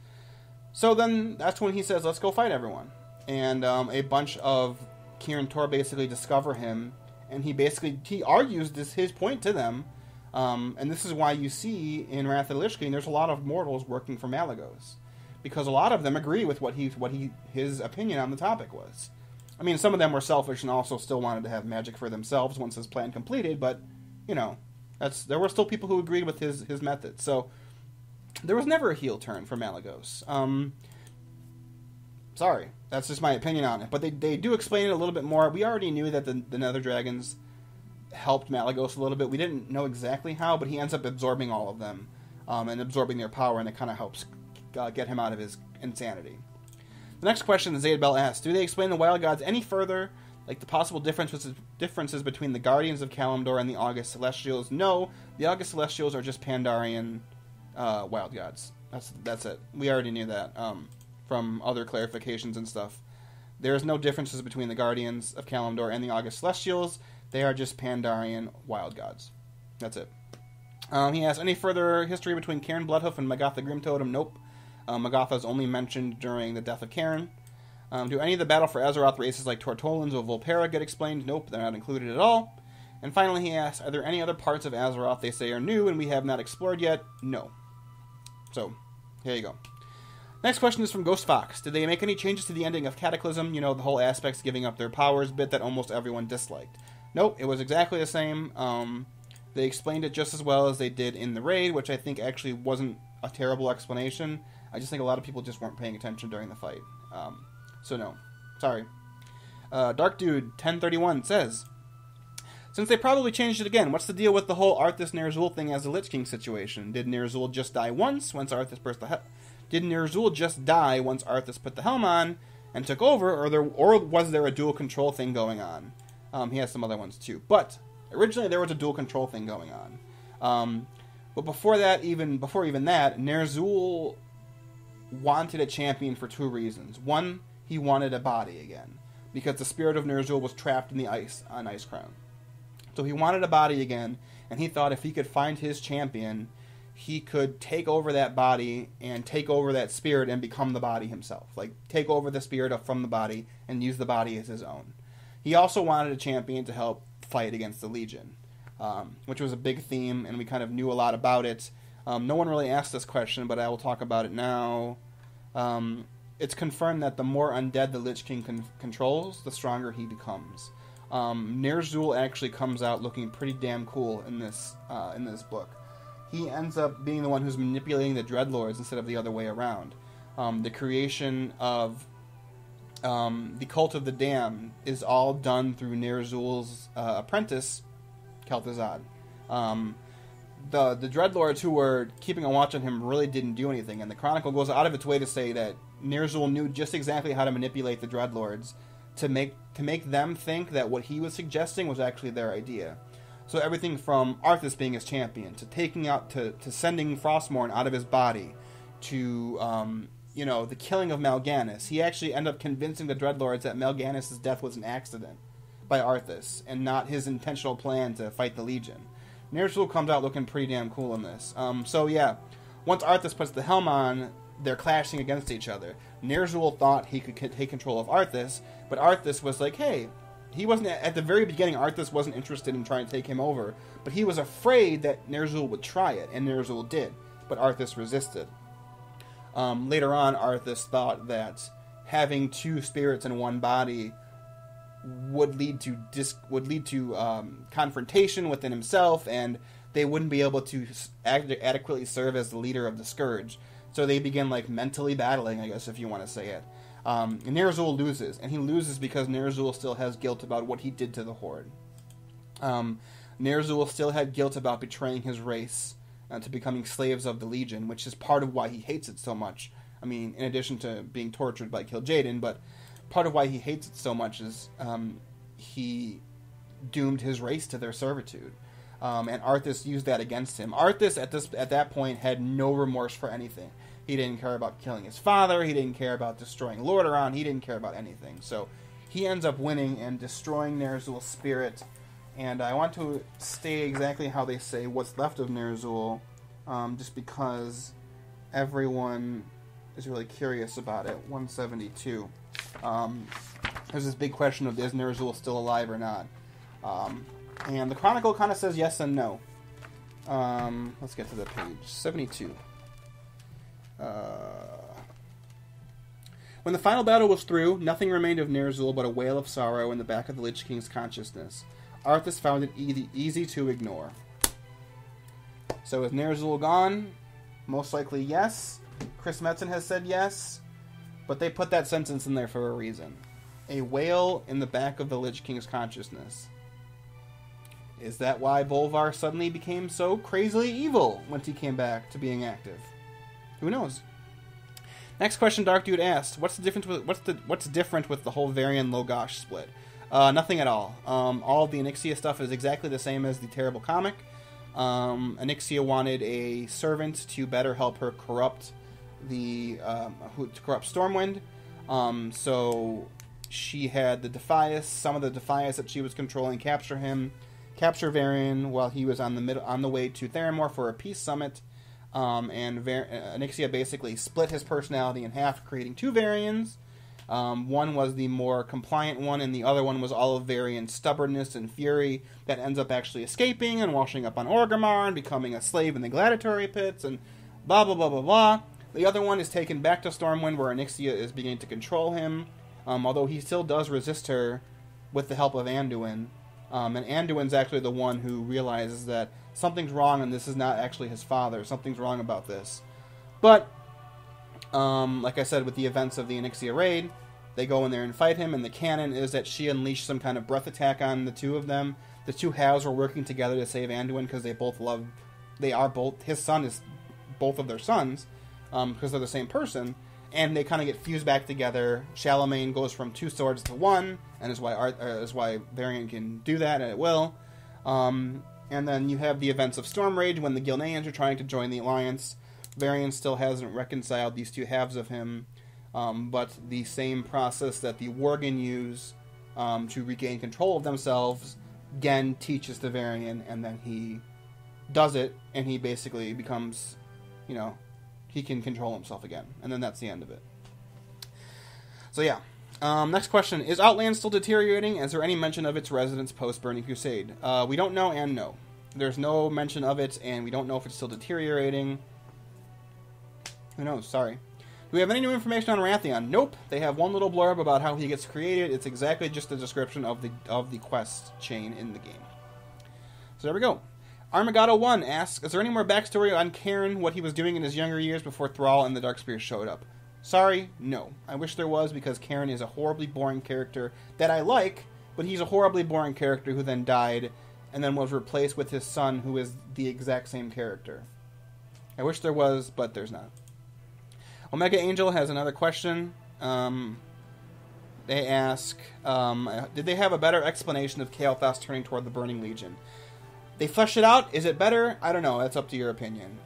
So then that's when he says, "Let's go fight everyone." And a bunch of Kirin Tor basically discover him, and he argues his point to them. And this is why you see in Wrath of the Lich King there's a lot of mortals working for Malygos, because a lot of them agree with his opinion on the topic was. I mean, some of them were selfish and also still wanted to have magic for themselves once his plan completed, but, you know, there were still people who agreed with his methods. So there was never a heel turn for Malygos. Sorry, that's just my opinion on it. But they do explain it a little bit more. We already knew that the Nether Dragons helped Malygos a little bit. We didn't know exactly how, but he ends up absorbing all of them and absorbing their power, and it kind of helps get him out of his insanity. The next question that Zaid Bell asks, do they explain the Wild Gods any further, like the possible differences between the Guardians of Kalimdor and the August Celestials? No, the August Celestials are just Pandarian Wild Gods. That's it. We already knew that from other clarifications and stuff. There's no differences between the Guardians of Kalimdor and the August Celestials. They are just Pandarian Wild Gods. That's it. He asks, any further history between Cairn Bloodhoof and Magatha Grimtotem? Nope. Magatha is only mentioned during the death of Cairn. Do any of the Battle for Azeroth races like Tortolans or Volpera get explained? Nope, they're not included at all. And finally he asks, are there any other parts of Azeroth they say are new and we have not explored yet? No. So, here you go. Next question is from Ghost Fox. Did they make any changes to the ending of Cataclysm? You know, the whole aspects giving up their powers bit that almost everyone disliked. Nope, it was exactly the same. They explained it just as well as they did in the raid, which I think actually wasn't a terrible explanation. I just think a lot of people just weren't paying attention during the fight. So no. Sorry. Dark Dude 1031 says, since they probably changed it again, what's the deal with the whole Arthas Ner'zhul thing as a Lich King situation? Did Ner'zhul just die once Arthas put the helm on and took over, or was there a dual control thing going on? He has some other ones too. But originally there was a dual control thing going on. But before that, even that, Ner'zhul wanted a champion for two reasons. One, he wanted a body again, because the spirit of Ner'zhul was trapped in the ice on Icecrown. So he wanted a body again, and he thought if he could find his champion, he could take over that body and take over that spirit and become the body himself. Like, take over the spirit from the body and use the body as his own. He also wanted a champion to help fight against the Legion, which was a big theme, and we kind of knew a lot about it. No one really asked this question, but I will talk about it now. It's confirmed that the more undead the Lich King controls, the stronger he becomes. Ner'zhul actually comes out looking pretty damn cool in this book. He ends up being the one who's manipulating the Dreadlords instead of the other way around. The creation of the Cult of the Damned is all done through Ner'zhul's apprentice, Kel'Thuzad. The Dreadlords who were keeping a watch on him really didn't do anything, and the Chronicle goes out of its way to say that Ner'zhul knew just exactly how to manipulate the Dreadlords to make them think that what he was suggesting was actually their idea. So everything from Arthas being his champion, to taking out, to sending Frostmourne out of his body, to the killing of Mal'Ganis. He actually ended up convincing the Dreadlords that Mal'Ganis' death was an accident by Arthas, and not his intentional plan to fight the Legion. Ner'zhul comes out looking pretty damn cool in this. So yeah, once Arthas puts the helm on, they're clashing against each other. Ner'zhul thought he could take control of Arthas, but Arthas was like, hey, he wasn't, at the very beginning, Arthas wasn't interested in trying to take him over, but he was afraid that Ner'zhul would try it, and Ner'zhul did, but Arthas resisted. Later on, Arthas thought that having two spirits in one body would lead to confrontation within himself, and they wouldn't be able to adequately serve as the leader of the Scourge. So they begin mentally battling, I guess, if you want to say it. And Ner'zhul loses, and he loses because Ner'zhul still has guilt about what he did to the Horde. Ner'zhul still had guilt about betraying his race to becoming slaves of the Legion, which is part of why he hates it so much. I mean, in addition to being tortured by Kil'jaeden, but part of why he hates it so much is he doomed his race to their servitude. And Arthas used that against him. Arthas, at that point, had no remorse for anything. He didn't care about killing his father. He didn't care about destroying Lordaeron. He didn't care about anything. So he ends up winning and destroying Ner'zhul's spirit. And I want to state exactly how they say what's left of Ner'zhul, just because everyone is really curious about it. 172. There's this big question of, is Ner'zhul still alive or not? And the Chronicle kind of says yes and no. Let's get to the page. 72. When the final battle was through, nothing remained of Ner'zhul but a wail of sorrow in the back of the Lich King's consciousness. Arthas found it easy to ignore. So is Ner'zhul gone? Most likely yes. Chris Metzen has said yes. But they put that sentence in there for a reason. A wail in the back of the Lich King's consciousness. Is that why Bolvar suddenly became so crazily evil once he came back to being active? Who knows? Next question, Dark Dude asked, what's different with the whole Varian Logosh split? Nothing at all. All of the Ahn'Qiraj stuff is exactly the same as the terrible comic. Ahn'Qiraj wanted a servant to better help her corrupt Stormwind. So she had some of the Defias that she was controlling capture Varian while he was on the way to Theramore for a peace summit. And Ahn'Qiraj basically split his personality in half, creating two Varians. One was the more compliant one, and the other one was all of Varian's stubbornness and fury that ends up actually escaping and washing up on Orgrimmar and becoming a slave in the gladiatory pits and blah blah blah blah blah. The other one is taken back to Stormwind, where Ahn'Qiraj is beginning to control him, although he still does resist her with the help of Anduin. And Anduin's actually the one who realizes that something's wrong and this is not actually his father. Something's wrong about this. But, like I said, with the events of the Ahn'Qiraj raid, they go in there and fight him, and the canon is that she unleashed some kind of breath attack on the two of them. The two halves were working together to save Anduin because his son is both of their sons, because they're the same person, and they kind of get fused back together. Charlemagne goes from two swords to one, and is why Varian can do that at will. And then you have the events of Stormrage when the Gilneans are trying to join the Alliance. Varian still hasn't reconciled these two halves of him, but the same process that the Worgen use to regain control of themselves, Gen teaches to Varian, and then he does it, and he basically becomes, he can control himself again. And then that's the end of it. So yeah. Next question. Is Outland still deteriorating? Is there any mention of its residents post-Burning Crusade? We don't know, and no. There's no mention of it, and we don't know if it's still deteriorating. Who knows? Sorry. Do we have any new information on Wrathion? Nope. They have one little blurb about how he gets created. It's exactly just a description of the quest chain in the game. So there we go. Armagado1 asks, is there any more backstory on Cairn, what he was doing in his younger years before Thrall and the Darkspear showed up? Sorry, no. I wish there was, because Cairn is a horribly boring character that I like, but he's a horribly boring character who then died and then was replaced with his son, who is the exact same character. I wish there was, but there's not. Omega Angel has another question. They ask, did they have a better explanation of Kael'thas turning toward the Burning Legion? They flesh it out. Is it better? I don't know. That's up to your opinion.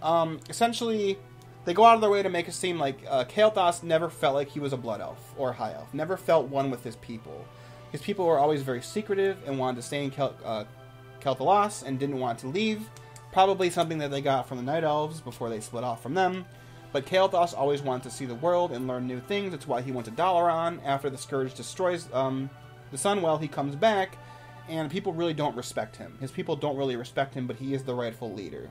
Essentially, they go out of their way to make it seem like Kael'thas never felt like he was a Blood Elf or a High Elf. Never felt one with his people. His people were always very secretive and wanted to stay in Kel'Thalas and didn't want to leave. Probably something that they got from the Night Elves before they split off from them. But Kael'thas always wanted to see the world and learn new things. That's why he went to Dalaran. After the Scourge destroys the Sunwell, he comes back, and people really don't respect him. His people don't really respect him, but he is the rightful leader.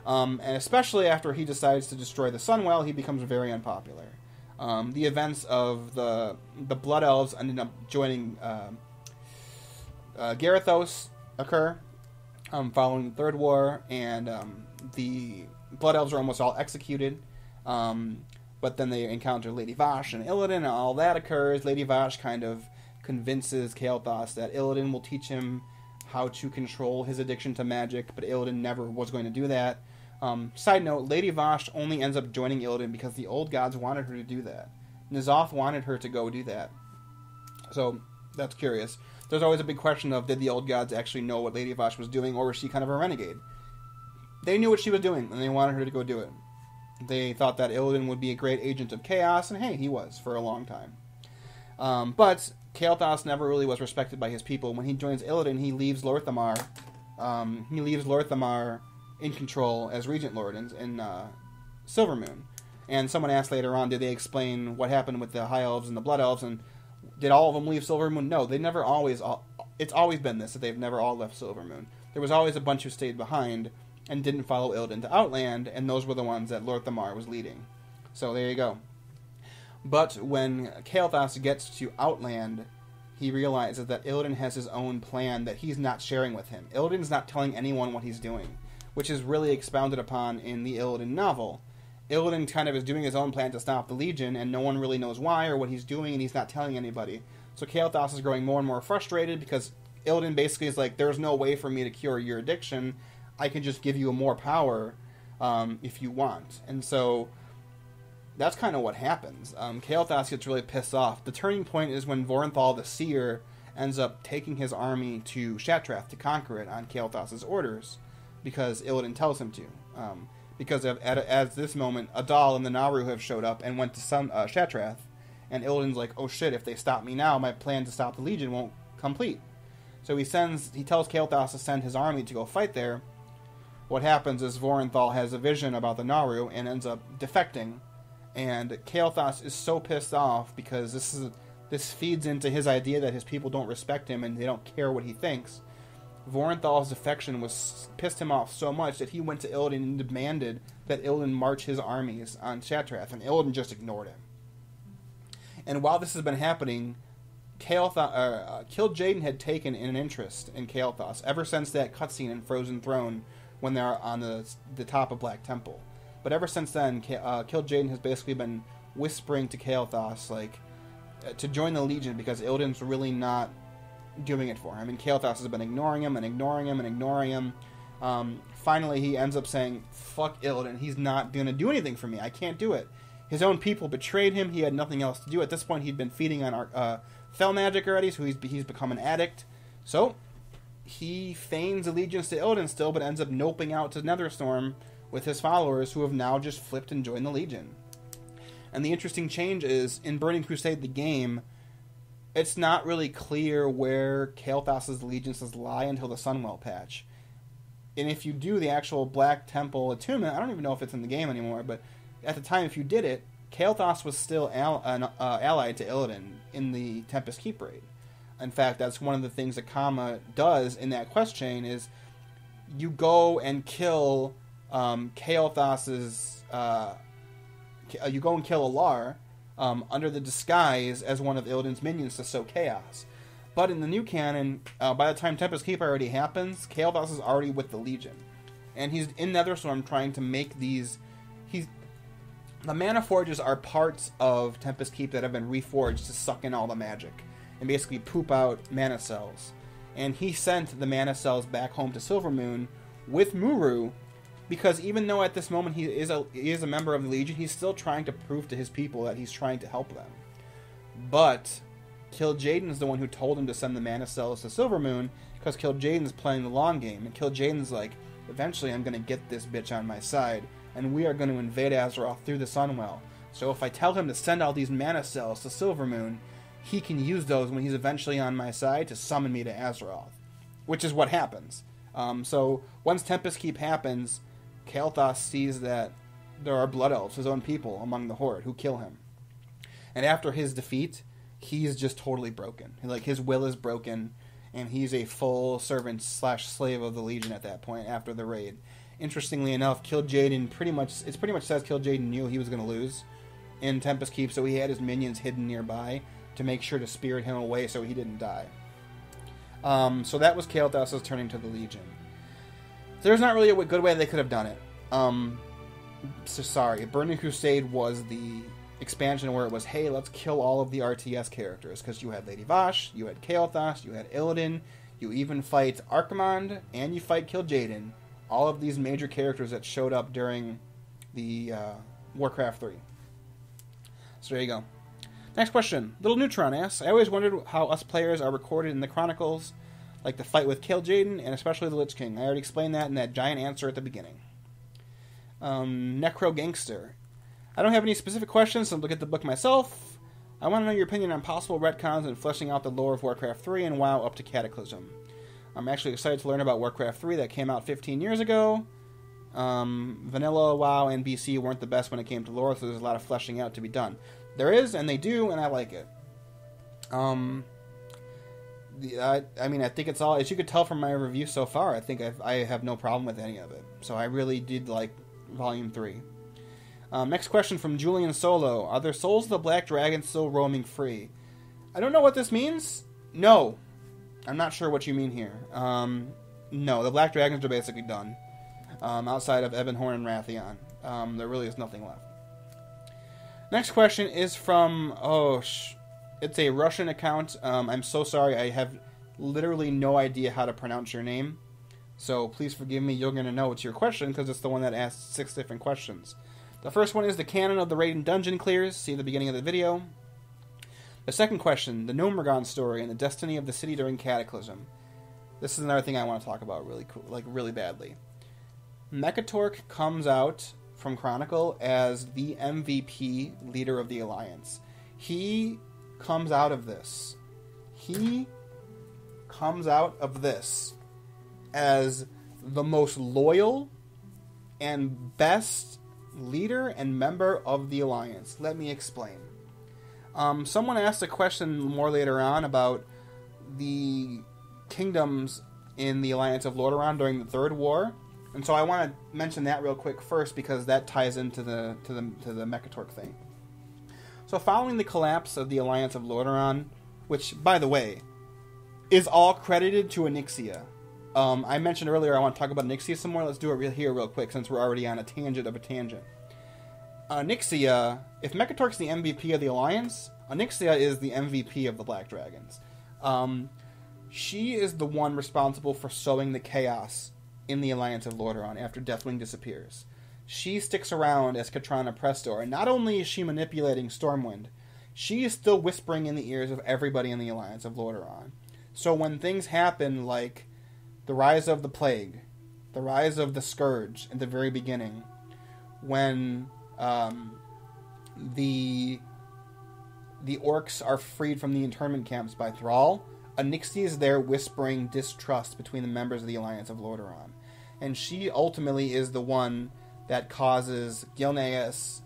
And especially after he decides to destroy the Sunwell, he becomes very unpopular. The events of the Blood Elves ended up joining Garithos occur following the Third War, and the Blood Elves are almost all executed. But then they encounter Lady Vashj and Illidan, and all that occurs. Lady Vashj kind of convinces Kael'thas that Illidan will teach him how to control his addiction to magic, but Illidan never was going to do that. Side note, Lady Vashj only ends up joining Illidan because the old gods wanted her to do that. N'Zoth wanted her to go do that. So, that's curious. There's always a big question of, did the old gods actually know what Lady Vashj was doing, or was she kind of a renegade? They knew what she was doing, and they wanted her to go do it. They thought that Illidan would be a great agent of chaos, and hey, he was for a long time. But Kael'thas never really was respected by his people. When he joins Illidan, he leaves Lor'themar. In control as Regent Lord in Silvermoon. And someone asked later on, did they explain what happened with the High Elves and the Blood Elves, and did all of them leave Silvermoon? No, they never always... It's always been this, that they've never all left Silvermoon. There was always a bunch who stayed behind and didn't follow Illidan to Outland, and those were the ones that Lor'themar was leading. So there you go. But when Kael'thas gets to Outland, he realizes that Illidan has his own plan that he's not sharing with him. Illidan's not telling anyone what he's doing, which is really expounded upon in the Illidan novel. Illidan kind of is doing his own plan to stop the Legion, and no one really knows why or what he's doing, and he's not telling anybody. So Kael'thas is growing more and more frustrated because Illidan basically is like, there's no way for me to cure your addiction. I can just give you more power if you want. And so that's kind of what happens. Kael'thas gets really pissed off. The turning point is when Voronthal the Seer ends up taking his army to Shattrath to conquer it on Kael'thas' orders, because Illidan tells him to. Because at this moment, Adal and the Naru have showed up and went to Shattrath, and Illidan's like, oh shit, if they stop me now, my plan to stop the Legion won't complete. So he tells Kael'thas to send his army to go fight there. What happens is Voronthal has a vision about the Naru and ends up defecting, and Kael'thas is so pissed off because this feeds into his idea that his people don't respect him and they don't care what he thinks. Vorenthal's defection pissed him off so much that he went to Illidan and demanded that Illidan march his armies on Shattrath, and Illidan just ignored him. And while this has been happening, Kil'jaeden had taken an interest in Kael'thas ever since that cutscene in Frozen Throne when they're on the top of Black Temple. But ever since then, Kil'jaeden has basically been whispering to Kael'thas, to join the Legion, because Illidan's really not doing it for him. And Kael'thas has been ignoring him and ignoring him and ignoring him. Finally, he ends up saying, fuck Illidan, he's not going to do anything for me. I can't do it. His own people betrayed him. He had nothing else to do. At this point, he'd been feeding on Fel magic already, so he's become an addict. So he feigns allegiance to Illidan still, but ends up noping out to Netherstorm with his followers, who have now just flipped and joined the Legion. And the interesting change is, in Burning Crusade, the game, it's not really clear where Kael'thas' allegiances lie until the Sunwell patch. And if you do the actual Black Temple attunement, I don't even know if it's in the game anymore, but at the time, if you did it, Kael'thas was still allied to Illidan in the Tempest Keep raid. In fact, that's one of the things that Kama does in that quest chain, is you go and kill Kael'thas's... you go and kill Alar under the disguise as one of Illidan's minions to sow chaos. But in the new canon, by the time Tempest Keep already happens, Kael'thas is already with the Legion. And he's in Netherstorm trying to make these... The Mana Forges are parts of Tempest Keep that have been reforged to suck in all the magic and basically poop out mana cells. And he sent the mana cells back home to Silvermoon with Muru, because even though at this moment he is a member of the Legion, he's still trying to prove to his people that he's trying to help them. But Kil'jaeden's the one who told him to send the Mana Cells to Silvermoon, because Kil'jaeden's playing the long game, and Kil'jaeden's like, eventually I'm going to get this bitch on my side, and we are going to invade Azeroth through the Sunwell. So if I tell him to send all these Mana Cells to Silvermoon, he can use those when he's eventually on my side to summon me to Azeroth. Which is what happens. So once Tempest Keep happens, Kael'thas sees that there are Blood Elves, his own people, among the Horde, who kill him. And after his defeat, he's just totally broken. Like, his will is broken, and he's a full servant / slave of the Legion at that point, after the raid. Interestingly enough, Kil'jaeden pretty much says Kil'jaeden knew he was going to lose in Tempest Keep, so he had his minions hidden nearby to make sure to spirit him away so he didn't die. So that was Kael'thas' turning to the Legion. There's not really a good way they could have done it. So sorry, Burning Crusade was the expansion where it was, hey, let's kill all of the RTS characters, because you had Lady Vashj, you had Kael'thas, you had Illidan, you even fight Archimonde, and you fight Kil'jaeden. All of these major characters that showed up during the Warcraft 3. So there you go. Next question. Little Neutron asks, I always wondered how us players are recorded in the Chronicles, like the fight with Kil'jaeden, and especially the Lich King. I already explained that in that giant answer at the beginning. Necro Gangster. I don't have any specific questions, so I'll look at the book myself. I want to know your opinion on possible retcons and fleshing out the lore of Warcraft 3 and WoW up to Cataclysm. I'm actually excited to learn about Warcraft 3 that came out 15 years ago. Vanilla, WoW, and BC weren't the best when it came to lore, so there's a lot of fleshing out to be done. There is, and they do, and I like it. I mean, I think it's all, as you could tell from my review so far, I think I have no problem with any of it. So I really did like Volume 3. Next question from Julian Solo. Are there souls of the Black Dragon still roaming free? I don't know what this means. No. I'm not sure what you mean here. No, the Black Dragons are basically done. Outside of Ebonhorn and Wrathion. There really is nothing left. Next question is from... it's a Russian account. I'm so sorry. I have literally no idea how to pronounce your name. So please forgive me. You're going to know it's your question because it's the one that asked 6 different questions. The first one is the canon of the raid and dungeon clears. See the beginning of the video. The second question, the Gnomergon story and the destiny of the city during Cataclysm. This is another thing I want to talk about really badly. Mekkatorque comes out from Chronicle as the MVP leader of the Alliance. He comes out of this. He comes out of this as the most loyal and best leader and member of the Alliance. Let me explain. Someone asked a question more later on about the kingdoms in the Alliance of Lordaeron during the Third War, and so I want to mention that real quick first because that ties into the Mekkatorque thing. So following the collapse of the Alliance of Lordaeron, which, by the way, is all credited to Ahn'Qiraj. I mentioned earlier I want to talk about Ahn'Qiraj some more. Let's do it here real quick since we're already on a tangent of a tangent. Ahn'Qiraj, if Mekkatorque's the MVP of the Alliance, Ahn'Qiraj is the MVP of the Black Dragons. She is the one responsible for sowing the chaos in the Alliance of Lordaeron after Deathwing disappears. She sticks around as Katrana Prestor, and not only is she manipulating Stormwind, she is still whispering in the ears of everybody in the Alliance of Lordaeron. So when things happen like the rise of the Plague, the rise of the Scourge at the very beginning, when the orcs are freed from the internment camps by Thrall, Ahn'Qiraj is there whispering distrust between the members of the Alliance of Lordaeron. And she ultimately is the one that causes Gilneas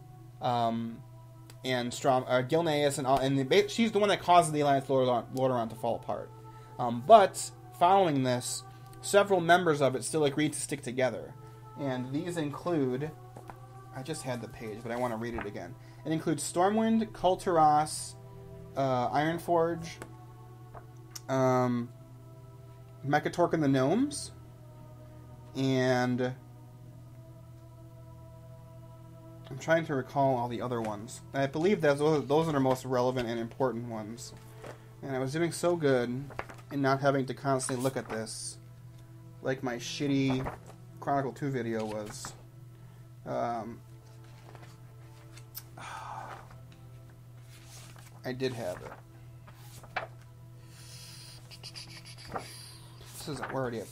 she's the one that causes the Alliance of Lordaeron to fall apart. But following this, several members of it still agreed to stick together. And these include... I just had the page, but I want to read it again. It includes Stormwind, Kulturas, Ironforge, Mekkatorque and the Gnomes, and I'm trying to recall all the other ones. And I believe those are the most relevant and important ones. And I was doing so good in not having to constantly look at this, like my shitty Chronicle 2 video was. I did have it. this is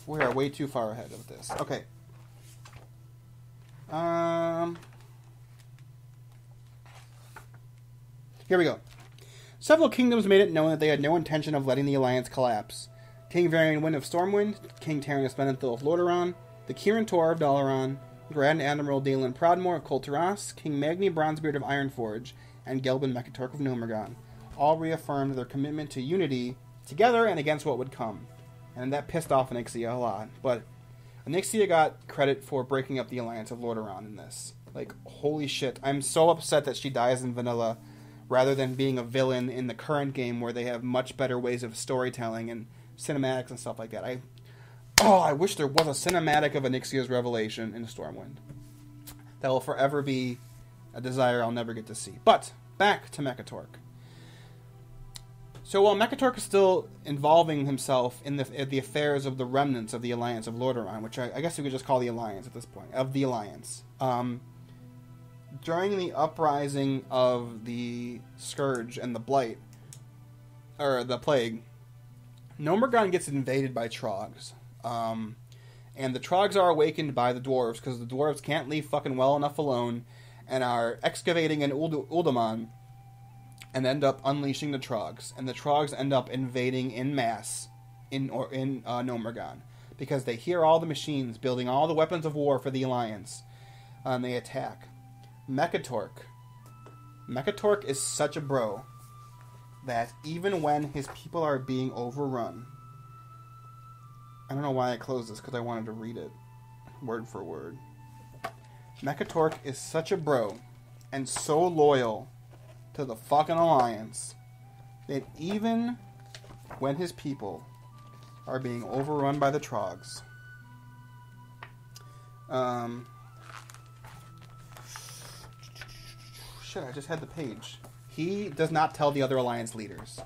we are way too far ahead of this. Okay. Here we go. Several kingdoms made it known that they had no intention of letting the alliance collapse. King Varian Wind of Stormwind, King Tyrannus Benethil of Lordaeron, the Kirin Tor of Dalaran, Grand Admiral Dalen Prodmore of Kulturas, King Magni Bronzebeard of Ironforge, and Gelbin Mekkatorque of Gnomeregan all reaffirmed their commitment to unity together and against what would come. And that pissed off Ahn'Qiraj a lot. But Ahn'Qiraj got credit for breaking up the alliance of Lordaeron in this. Like, holy shit. I'm so upset that she dies in vanilla rather than being a villain in the current game where they have much better ways of storytelling and cinematics and stuff like that. I wish there was a cinematic of Ahn'Qiraj's revelation in Stormwind. That will forever be a desire I'll never get to see. But, back to Mekkatorque. So while Mekkatorque is still involving himself in the affairs of the remnants of the Alliance of Lordaeron, which I guess we could just call the Alliance at this point, of the Alliance, during the uprising of the Scourge and the Blight, or the Plague, Gnomeregan gets invaded by Trogs. And the Trogs are awakened by the Dwarves, because the Dwarves can't leave fucking well enough alone, and are excavating in Uldaman, and end up unleashing the Trogs. And the Trogs end up invading en masse in Gnomeregan, because they hear all the machines building all the weapons of war for the Alliance, and they attack. Mekkatorque is such a bro that even when his people are being overrun, I don't know why I closed this, because I wanted to read it word for word. Mekkatorque is such a bro and so loyal to the fucking Alliance that even when his people are being overrun by the Trogs, shit, I just had the page. He does not tell the other Alliance leaders.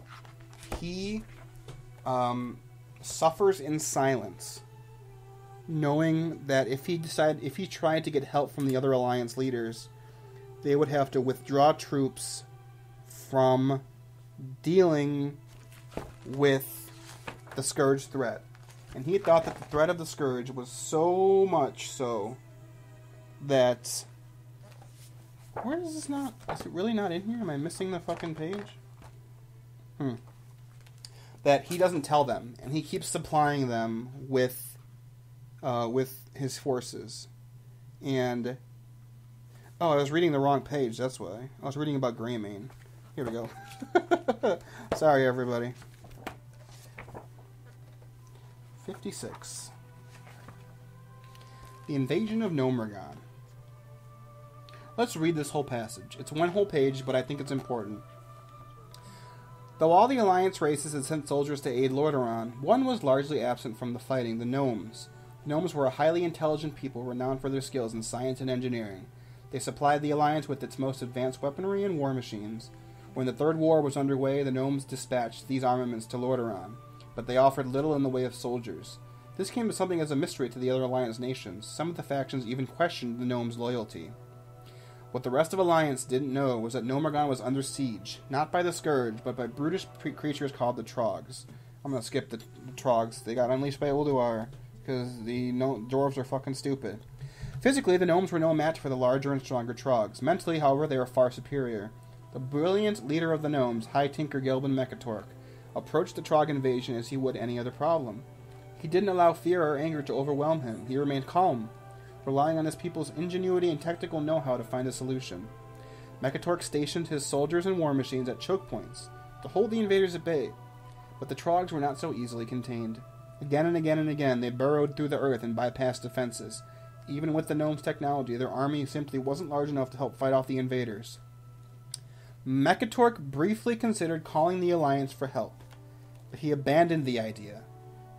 He suffers in silence, knowing that if he tried to get help from the other Alliance leaders, they would have to withdraw troops from dealing with the Scourge threat. And he thought that the threat of the Scourge was so much so that... Where is this not? Is it really not in here? Am I missing the fucking page? That he doesn't tell them, and he keeps supplying them with his forces. And... Oh, I was reading the wrong page, that's why. I was reading about Greymane. Here we go. Sorry, everybody. 56. The Invasion of Gnomeregan. Let's read this whole passage. It's one whole page, but I think it's important. Though all the Alliance races had sent soldiers to aid Lordaeron, one was largely absent from the fighting, the Gnomes. Gnomes were a highly intelligent people renowned for their skills in science and engineering. They supplied the Alliance with its most advanced weaponry and war machines. When the Third War was underway, the Gnomes dispatched these armaments to Lordaeron, but they offered little in the way of soldiers. This came as something as a mystery to the other Alliance nations. Some of the factions even questioned the Gnomes' loyalty. What the rest of Alliance didn't know was that Gnomeregan was under siege, not by the Scourge, but by brutish creatures called the Trogs. I'm gonna skip the Trogs. They got unleashed by Ulduar, because the dwarves are fucking stupid. Physically, the Gnomes were no match for the larger and stronger Trogs. Mentally, however, they were far superior. The brilliant leader of the Gnomes, High Tinker Gelbin Mekkatorque, approached the Trog invasion as he would any other problem. He didn't allow fear or anger to overwhelm him. He remained calm, relying on his people's ingenuity and technical know-how to find a solution. Mekkatorque stationed his soldiers and war machines at choke points to hold the invaders at bay, but the Trogs were not so easily contained. Again and again and again, they burrowed through the earth and bypassed defenses. Even with the Gnomes' technology, their army simply wasn't large enough to help fight off the invaders. Mekkatorque briefly considered calling the Alliance for help, but he abandoned the idea.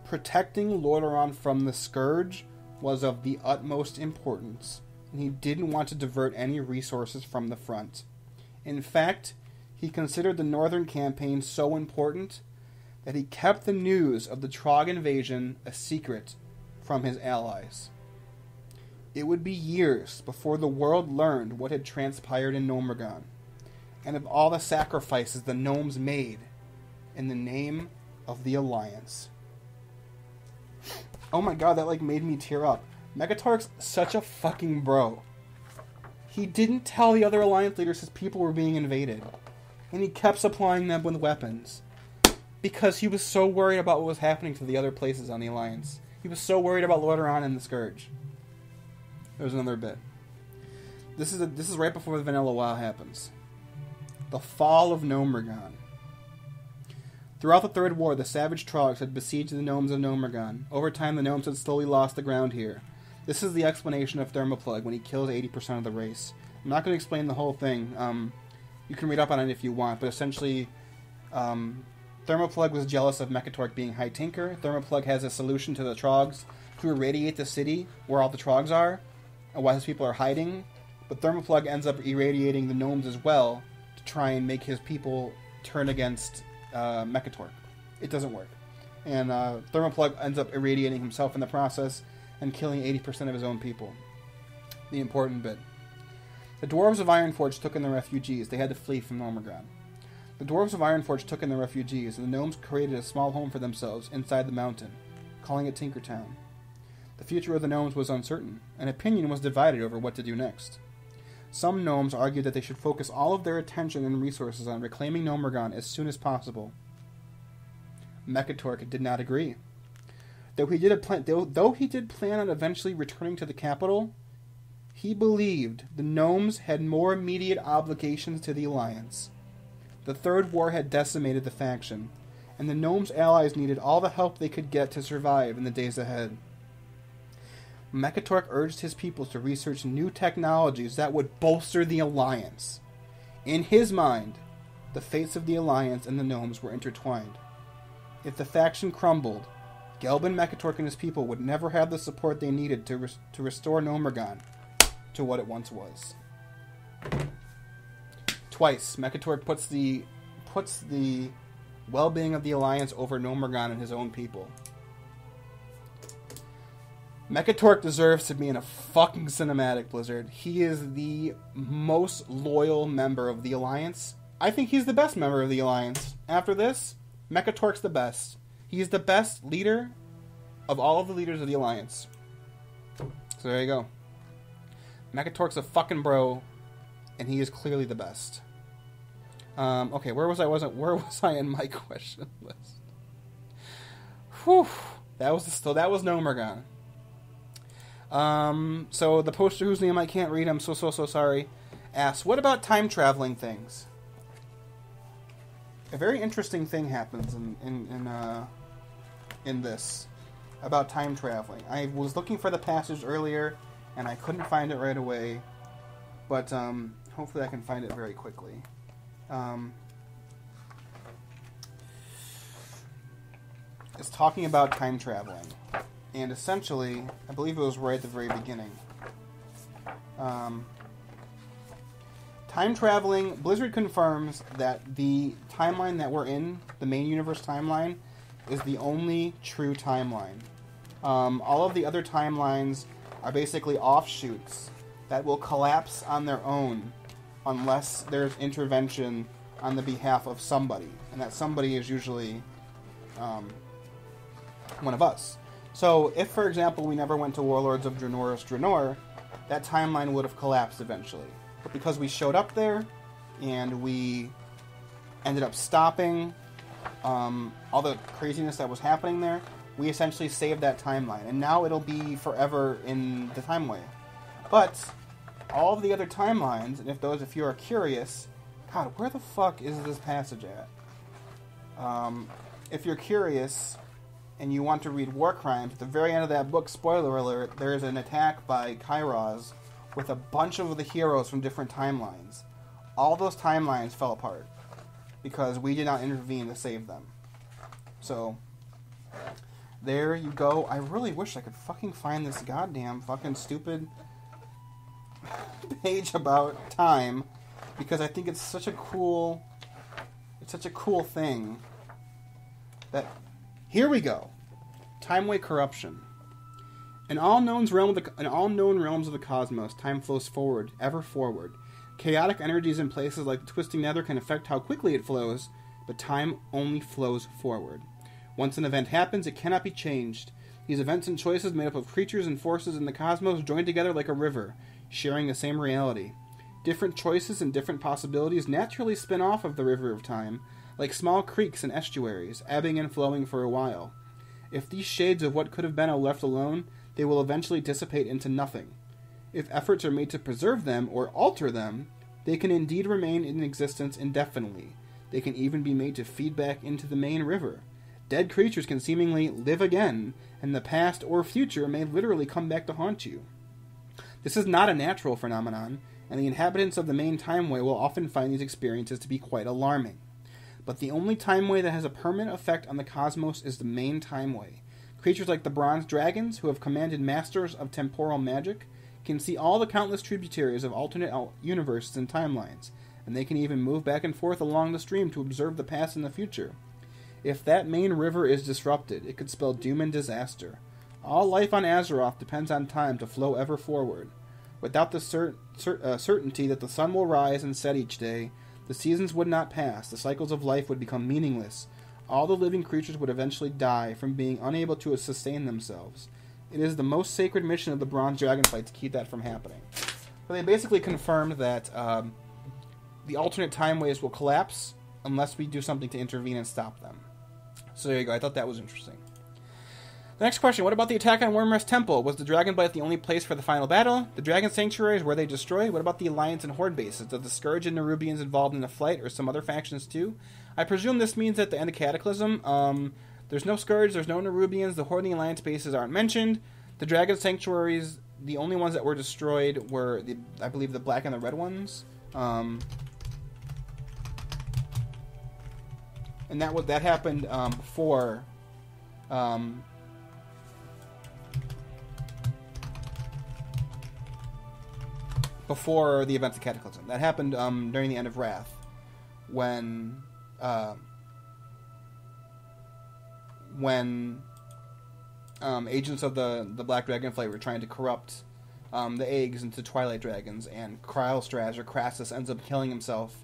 Protecting Lordaeron from the Scourge was of the utmost importance, and he didn't want to divert any resources from the front. In fact, he considered the northern campaign so important that he kept the news of the Trog invasion a secret from his allies. It would be years before the world learned what had transpired in Gnomeregan, and of all the sacrifices the Gnomes made in the name of the Alliance. Oh my god, that like made me tear up. Mekkatorque's such a fucking bro. He didn't tell the other Alliance leaders his people were being invaded. And he kept supplying them with weapons. Because he was so worried about what was happening to the other places on the Alliance. He was so worried about Lordaeron and the Scourge. There's another bit. This is right before the Vanilla WoW happens. The fall of Gnomergon. Throughout the Third War, the savage Trogs had besieged the gnomes of Gnomergon. Over time, the gnomes had slowly lost the ground here. This is the explanation of Thermoplug when he kills 80% of the race. I'm not going to explain the whole thing. You can read up on it if you want, but essentially, Thermoplug was jealous of Mekkatorque being High Tinker. Thermoplug has a solution to the Trogs to irradiate the city where all the Trogs are, and while his people are hiding. But Thermoplug ends up irradiating the gnomes as well to try and make his people turn against Mekkatorque. It doesn't work. And Thermoplug ends up irradiating himself in the process and killing 80% of his own people. The important bit. The dwarves of Ironforge took in the refugees. They had to flee from Gnomergon. The dwarves of Ironforge took in the refugees, and the gnomes created a small home for themselves inside the mountain, calling it Tinkertown. The future of the gnomes was uncertain, and opinion was divided over what to do next. Some gnomes argued that they should focus all of their attention and resources on reclaiming Gnomergon as soon as possible. Mekkatorque did not agree. Though he did plan on eventually returning to the capital, he believed the gnomes had more immediate obligations to the Alliance. The Third War had decimated the faction, and the gnomes' allies needed all the help they could get to survive in the days ahead. Mekkatorque urged his people to research new technologies that would bolster the Alliance. In his mind, the fates of the Alliance and the gnomes were intertwined. If the faction crumbled, Gelbin Mekkatorque and his people would never have the support they needed to restore Gnomergon to what it once was. Twice, Mekkatorque puts the well-being of the Alliance over Gnomergon and his own people. Mekkatorque deserves to be in a fucking cinematic, Blizzard. He is the most loyal member of the Alliance. I think he's the best member of the Alliance. After this, Mekkatorque's the best. He's the best leader of all of the leaders of the Alliance. So there you go. Mekkatorque's a fucking bro, and he is clearly the best. Okay, where was I in my question list? Whew. That was Gnomergon. So the poster whose name I can't read, I'm so sorry, asks, what about time traveling things? A very interesting thing happens in this about time traveling. I was looking for the passage earlier and I couldn't find it right away, but hopefully I can find it very quickly. It's talking about time traveling. And essentially, I believe it was right at the very beginning. Time traveling, Blizzard confirms that the timeline that we're in, the main universe timeline, is the only true timeline. All of the other timelines are basically offshoots that will collapse on their own unless there's intervention on the behalf of somebody. And that somebody is usually one of us. So, if, for example, we never went to Warlords of Draenor, that timeline would have collapsed eventually. But because we showed up there, and we ended up stopping all the craziness that was happening there, we essentially saved that timeline. And now it'll be forever in the time wave. But, all of the other timelines, and if you are curious, God, where the fuck is this passage at? If you're curious and you want to read War Crimes, at the very end of that book, spoiler alert, there is an attack by Kairos with a bunch of the heroes from different timelines. All those timelines fell apart because we did not intervene to save them. So, there you go. I really wish I could fucking find this goddamn fucking stupid page about time, because I think it's such a cool thing that... Here we go. Timeway corruption. In all known realms of the cosmos, time flows forward, ever forward. Chaotic energies in places like the twisting nether can affect how quickly it flows, but time only flows forward. Once an event happens, it cannot be changed. These events and choices made up of creatures and forces in the cosmos joined together like a river, sharing the same reality. Different choices and different possibilities naturally spin off of the river of time, like small creeks and estuaries, ebbing and flowing for a while. If these shades of what could have been are left alone, they will eventually dissipate into nothing. If efforts are made to preserve them or alter them, they can indeed remain in existence indefinitely. They can even be made to feed back into the main river. Dead creatures can seemingly live again, and the past or future may literally come back to haunt you. This is not a natural phenomenon, and the inhabitants of the main timeway will often find these experiences to be quite alarming. But the only timeway that has a permanent effect on the cosmos is the main timeway. Creatures like the bronze dragons, who have commanded masters of temporal magic, can see all the countless tributaries of alternate universes and timelines, and they can even move back and forth along the stream to observe the past and the future. If that main river is disrupted, it could spell doom and disaster. All life on Azeroth depends on time to flow ever forward. Without the certainty that the sun will rise and set each day, the seasons would not pass, the cycles of life would become meaningless. All the living creatures would eventually die from being unable to sustain themselves. It is the most sacred mission of the Bronze Dragonflight to keep that from happening. So they basically confirmed that the alternate timeways will collapse unless we do something to intervene and stop them. So there you go. I thought that was interesting. The next question, what about the attack on Wyrmrest Temple? Was the Dragonblight the only place for the final battle? The Dragon Sanctuaries, were they destroyed? What about the Alliance and Horde bases? Are the Scourge and Nerubians involved in the fight, or some other factions too? I presume this means at the end of Cataclysm, there's no Scourge, there's no Nerubians, the Horde and the Alliance bases aren't mentioned. The Dragon Sanctuaries, the only ones that were destroyed were, I believe, the black and the red ones. And that happened before... before the events of Cataclysm. That happened during the End of Wrath, when agents of the Black Dragonflight were trying to corrupt the eggs into Twilight Dragons, and Krylstraj, or Crassus, ends up killing himself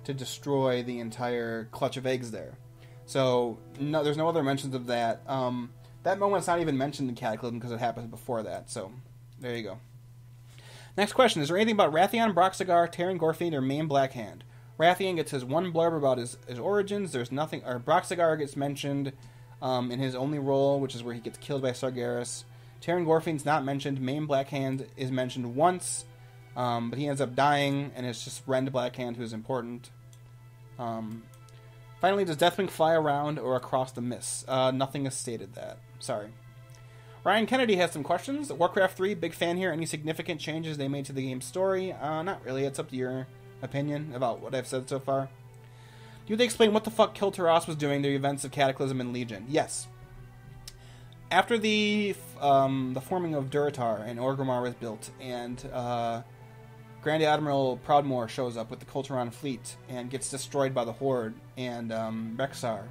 to destroy the entire clutch of eggs there. So no, there's no other mentions of that. That moment's not even mentioned in Cataclysm because it happened before that. So there you go. Next question. Is there anything about Wrathion, Broxagar, Terran Gorfiend, or Main Blackhand? Wrathion gets his one blurb about his origins. There's nothing... Or Broxagar gets mentioned in his only role, which is where he gets killed by Sargeras. Terran Gorfiend's not mentioned. Main Blackhand is mentioned once, but he ends up dying, and it's just Rend Blackhand who's important. Finally, does Deathwing fly around or across the mists? Nothing has stated that. Sorry. Ryan Kennedy has some questions. Warcraft 3, big fan here. Any significant changes they made to the game's story? Not really. It's up to your opinion about what I've said so far. Do they explain what the fuck Kil'Taras was doing during the events of Cataclysm and Legion? Yes. After the forming of Durotar and Orgrimmar was built, and Grand Admiral Proudmoore shows up with the Kulturan fleet and gets destroyed by the Horde, and Rexxar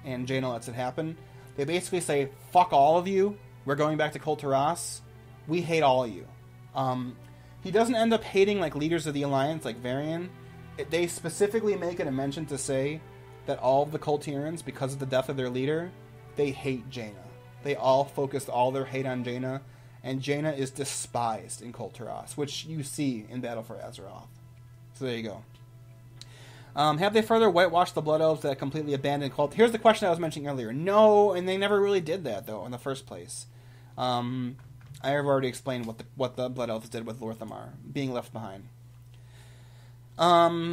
and Jaina lets it happen, they basically say, fuck all of you. We're going back to Kil'Taras. We hate all of you. He doesn't end up hating like leaders of the Alliance, like Varian. They specifically make it a mention to say that all of the Kultirans, because of the death of their leader, they hate Jaina. They all focused all their hate on Jaina, and Jaina is despised in Kil'Taras, which you see in Battle for Azeroth. So there you go. Have they further whitewashed the Blood Elves that completely abandoned cult? Here's the question I was mentioning earlier. No, and they never really did that, though, in the first place. I have already explained what the Blood Elves did with Lor'themar, being left behind.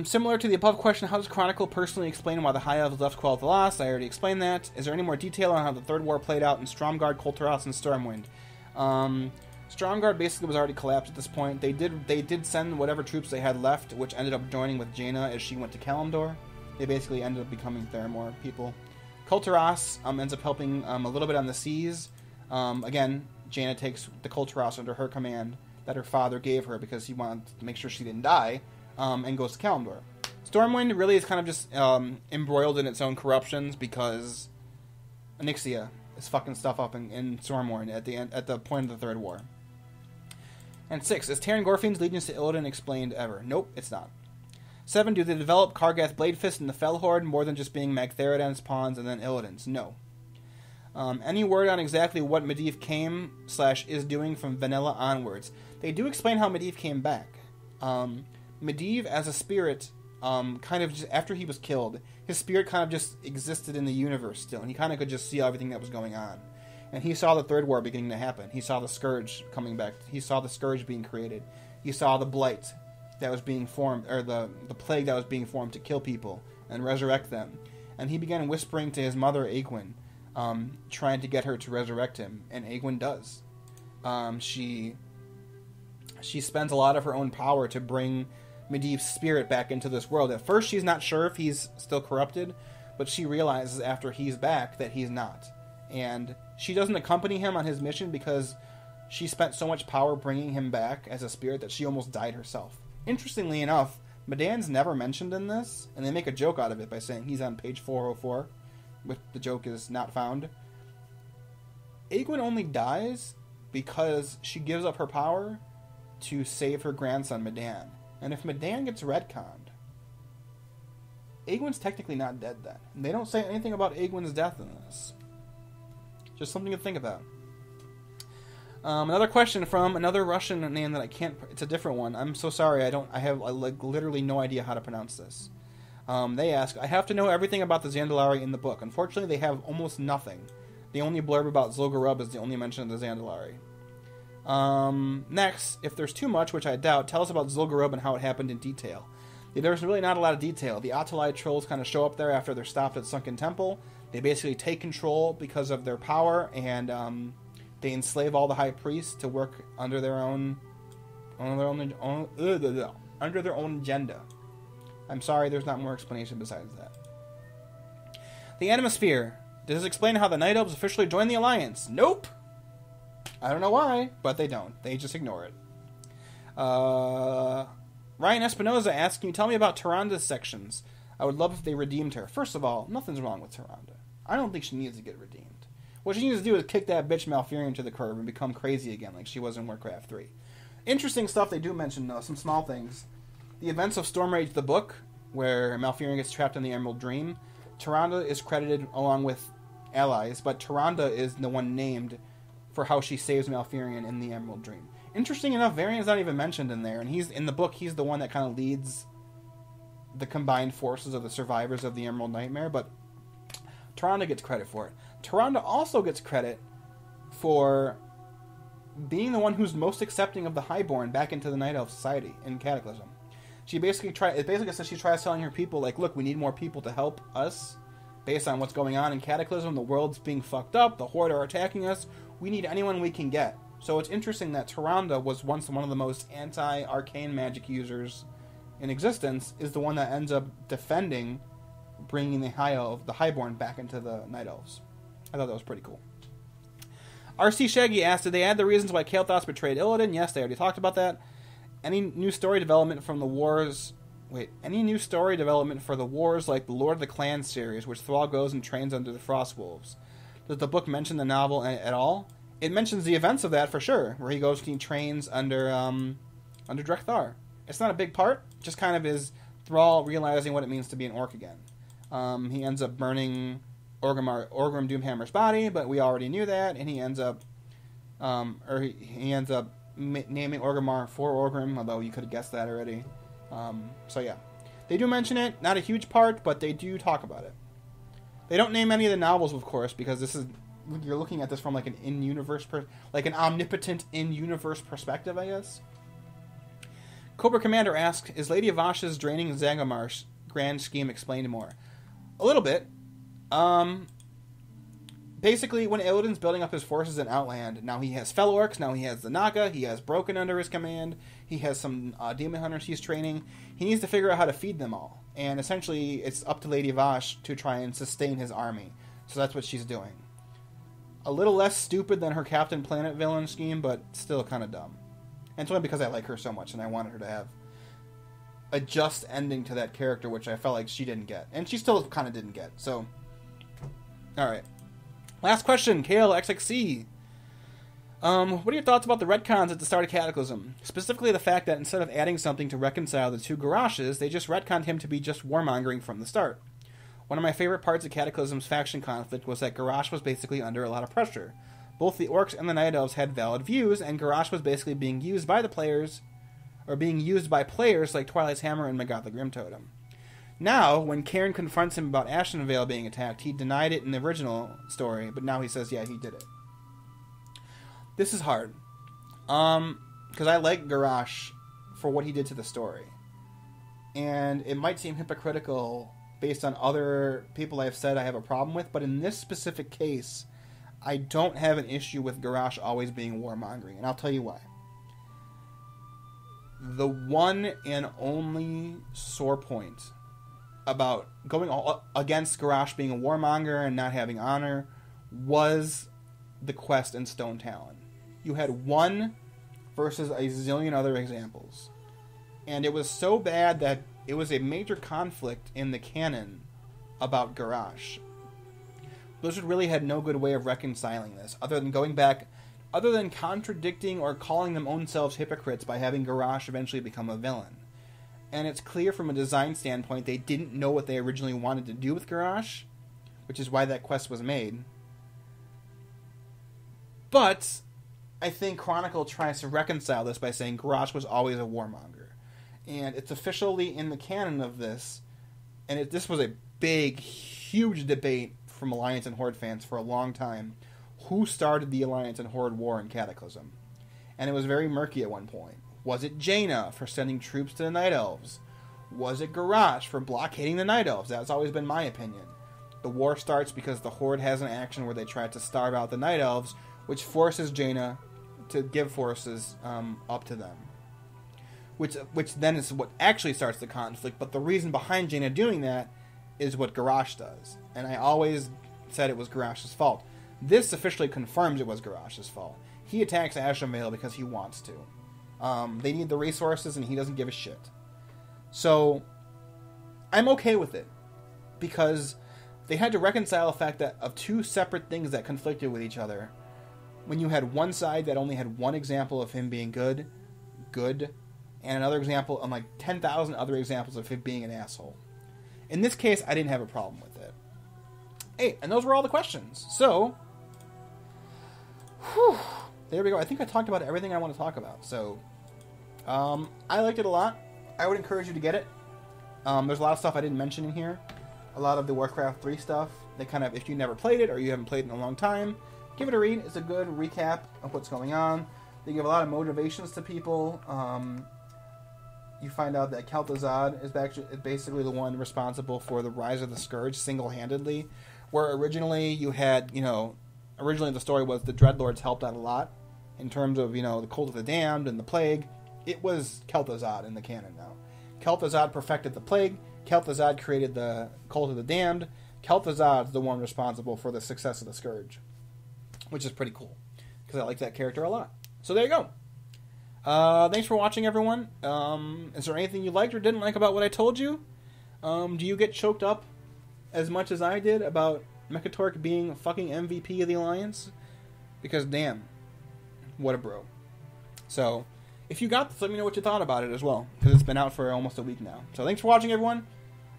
Similar to the above question, how does Chronicle personally explain why the High Elves left Quel'Thalas? I already explained that. Is there any more detail on how the Third War played out in Stromgarde, Kul'Taras, and Stormwind? Stromgarde basically was already collapsed at this point. They did send whatever troops they had left, which ended up joining with Jaina as she went to Kalimdor. They basically ended up becoming Theramore people. Kul'Taras ends up helping a little bit on the seas. Again, Jaina takes the Kul'Taras under her command that her father gave her because he wanted to make sure she didn't die, and goes to Kalimdor. Stormwind really is kind of just embroiled in its own corruptions because Onyxia is fucking stuff up in Stormwind at the point of the Third War. And 6, is Terran Gorfiend's allegiance to Illidan explained ever? Nope, it's not. 7, do they develop Kargath Bladefist and the Fel Horde more than just being Magtharidan's pawns and then Illidan's? No. Any word on exactly what Medivh came/is doing from vanilla onwards? They do explain how Medivh came back. Medivh, as a spirit, kind of just after he was killed, his spirit kind of just existed in the universe still, and he kind of could just see everything that was going on. And he saw the Third War beginning to happen. He saw the Scourge coming back. He saw the Scourge being created. He saw the Blight that was being formed, or the plague that was being formed to kill people and resurrect them. And he began whispering to his mother, Aegwynn, trying to get her to resurrect him. And Aegwynn does. She spends a lot of her own power to bring Medivh's spirit back into this world. At first, she's not sure if he's still corrupted, but she realizes after he's back that he's not. And she doesn't accompany him on his mission because she spent so much power bringing him back as a spirit that she almost died herself. Interestingly enough, Medan's never mentioned in this, and they make a joke out of it by saying he's on page 404, but the joke is not found. Aegwynn only dies because she gives up her power to save her grandson Medan. And if Medan gets retconned, Aegwynn's technically not dead then. And they don't say anything about Aegwynn's death in this. Just something to think about. Another question from another Russian name that I can't... It's a different one. I'm so sorry. I have literally no idea how to pronounce this. They ask, I have to know everything about the Zandalari in the book. Unfortunately, they have almost nothing. The only blurb about Zul'Gurub is the only mention of the Zandalari. Next, if there's too much, which I doubt, tell us about Zul'Gurub and how it happened in detail. There's really not a lot of detail. The Atalai trolls kind of show up there after they're stopped at Sunken Temple. They basically take control because of their power, and they enslave all the high priests to work under their own agenda. I'm sorry, there's not more explanation besides that. The Animosphere. Does this explain how the Night Elves officially joined the Alliance? Nope! I don't know why, but they don't. They just ignore it. Ryan Espinoza asks, can you tell me about Tyranda's sections? I would love if they redeemed her. First of all, nothing's wrong with Tyranda. I don't think she needs to get redeemed. What she needs to do is kick that bitch Malfurion to the curb and become crazy again like she was in Warcraft 3. Interesting stuff they do mention, though. Some small things. The events of Stormrage the book, where Malfurion gets trapped in the Emerald Dream. Tyranda is credited along with allies, but Tyranda is the one named for how she saves Malfurion in the Emerald Dream. Interesting enough, Varian's not even mentioned in there, and he's in the book. He's the one that kind of leads the combined forces of the survivors of the Emerald Nightmare, but Tyranda gets credit for it. Tyranda also gets credit for being the one who's most accepting of the Highborn back into the Night Elf Society in Cataclysm. It basically says she tries telling her people, like, look, we need more people to help us based on what's going on in Cataclysm. The world's being fucked up. The Horde are attacking us. We need anyone we can get. So it's interesting that Tyranda was once one of the most anti-arcane magic users in existence, is the one that ends up defending bringing the Highborn back into the Night Elves. I thought that was pretty cool. RC Shaggy asked, did they add the reasons why Kael'thas betrayed Illidan? Yes, they already talked about that. Any new story development for the wars like the Lord of the Clans series, which Thrall goes and trains under the Frostwolves? Does the book mention the novel at all? It mentions the events of that for sure, where he goes and he trains under Drekthar. It's not a big part, just kind of is Thrall realizing what it means to be an orc again. He ends up burning Orgrim Doomhammer's body, but we already knew that, and he ends up naming Orgrimmar for Orgrim, although you could have guessed that already. So yeah, they do mention it, not a huge part, but they do talk about it. They don't name any of the novels, of course, because you're looking at this from like an in-universe, like an omnipotent in-universe perspective, I guess. Cobra Commander asks, is Lady Avash's draining Zangomar's grand scheme explained more? A little bit. Basically, when Illidan's building up his forces in Outland, now he has fellow orcs, now he has the Naga, he has Broken under his command, he has some demon hunters he's training. He needs to figure out how to feed them all. And essentially, it's up to Lady Avash to try and sustain his army. So that's what she's doing. A little less stupid than her Captain Planet villain scheme, but still kind of dumb. And it's only because I like her so much, and I wanted her to have a just ending to that character, which I felt like she didn't get. And she still kind of didn't get. So, alright. Last question, KLXXC. What are your thoughts about the retcons at the start of Cataclysm? Specifically the fact that instead of adding something to reconcile the two Garashes, they just retconned him to be just warmongering from the start. One of my favorite parts of Cataclysm's faction conflict was that Garrosh was basically under a lot of pressure. Both the Orcs and the Night Elves had valid views, and Garrosh was basically being used by the players, or being used by players like Twilight's Hammer and Maggoth the Grim Totem. Now, when Cairn confronts him about Ashenvale being attacked, he denied it in the original story, but now he says, yeah, he did it. This is hard. Because I like Garrosh for what he did to the story. And it might seem hypocritical based on other people I've said I have a problem with, but in this specific case, I don't have an issue with Garrosh always being warmongering, and I'll tell you why. The one and only sore point about going against Garrosh being a warmonger and not having honor was the quest in Stone Talon. You had one versus a zillion other examples. And it was so bad that it was a major conflict in the canon about Garrosh. Blizzard really had no good way of reconciling this, other than contradicting or calling them own selves hypocrites by having Garrosh eventually become a villain. And it's clear from a design standpoint they didn't know what they originally wanted to do with Garrosh, which is why that quest was made. But I think Chronicle tries to reconcile this by saying Garrosh was always a warmonger. And it's officially in the canon of this, and this was a big, huge debate from Alliance and Horde fans for a long time. Who started the Alliance and Horde war in Cataclysm? And it was very murky at one point. Was it Jaina for sending troops to the Night Elves? Was it Garrosh for blockading the Night Elves? That's always been my opinion. The war starts because the Horde has an action where they try to starve out the Night Elves, which forces Jaina to give forces up to them. Which then is what actually starts the conflict, but the reason behind Jaina doing that is what Garrosh does. And I always said it was Garrosh's fault. This officially confirms it was Garrosh's fault. He attacks Ashenvale because he wants to. They need the resources and he doesn't give a shit. So, I'm okay with it. Because they had to reconcile the fact that of two separate things that conflicted with each other, when you had one side that only had one example of him being good, and another example, and like 10,000 other examples of him being an asshole. In this case, I didn't have a problem with it. Hey, and those were all the questions. So, there we go. I think I talked about everything I want to talk about. So, I liked it a lot. I would encourage you to get it. There's a lot of stuff I didn't mention in here. A lot of the Warcraft 3 stuff. They kind of, if you never played it or you haven't played it in a long time, give it a read. It's a good recap of what's going on. They give a lot of motivations to people. You find out that Kel'Thuzad is basically the one responsible for the rise of the Scourge single-handedly, where originally you had, originally the story was the Dreadlords helped out a lot in terms of, the Cult of the Damned and the Plague. It was Kel'Thuzad in the canon now. Kel'Thuzad perfected the Plague. Kel'Thuzad created the Cult of the Damned. Kel'Thuzad's the one responsible for the success of the Scourge, which is pretty cool because I like that character a lot. So there you go. Thanks for watching, everyone. Is there anything you liked or didn't like about what I told you? Do you get choked up as much as I did about Mekkatorque being a fucking MVP of the Alliance? Because damn, what a bro. So, if you got this, let me know what you thought about it as well, because it's been out for almost a week now. So thanks for watching, everyone.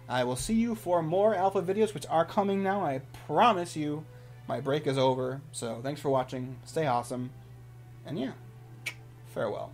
I will see you for more alpha videos, which are coming now. I promise you, my break is over. So thanks for watching. Stay awesome. And yeah, farewell.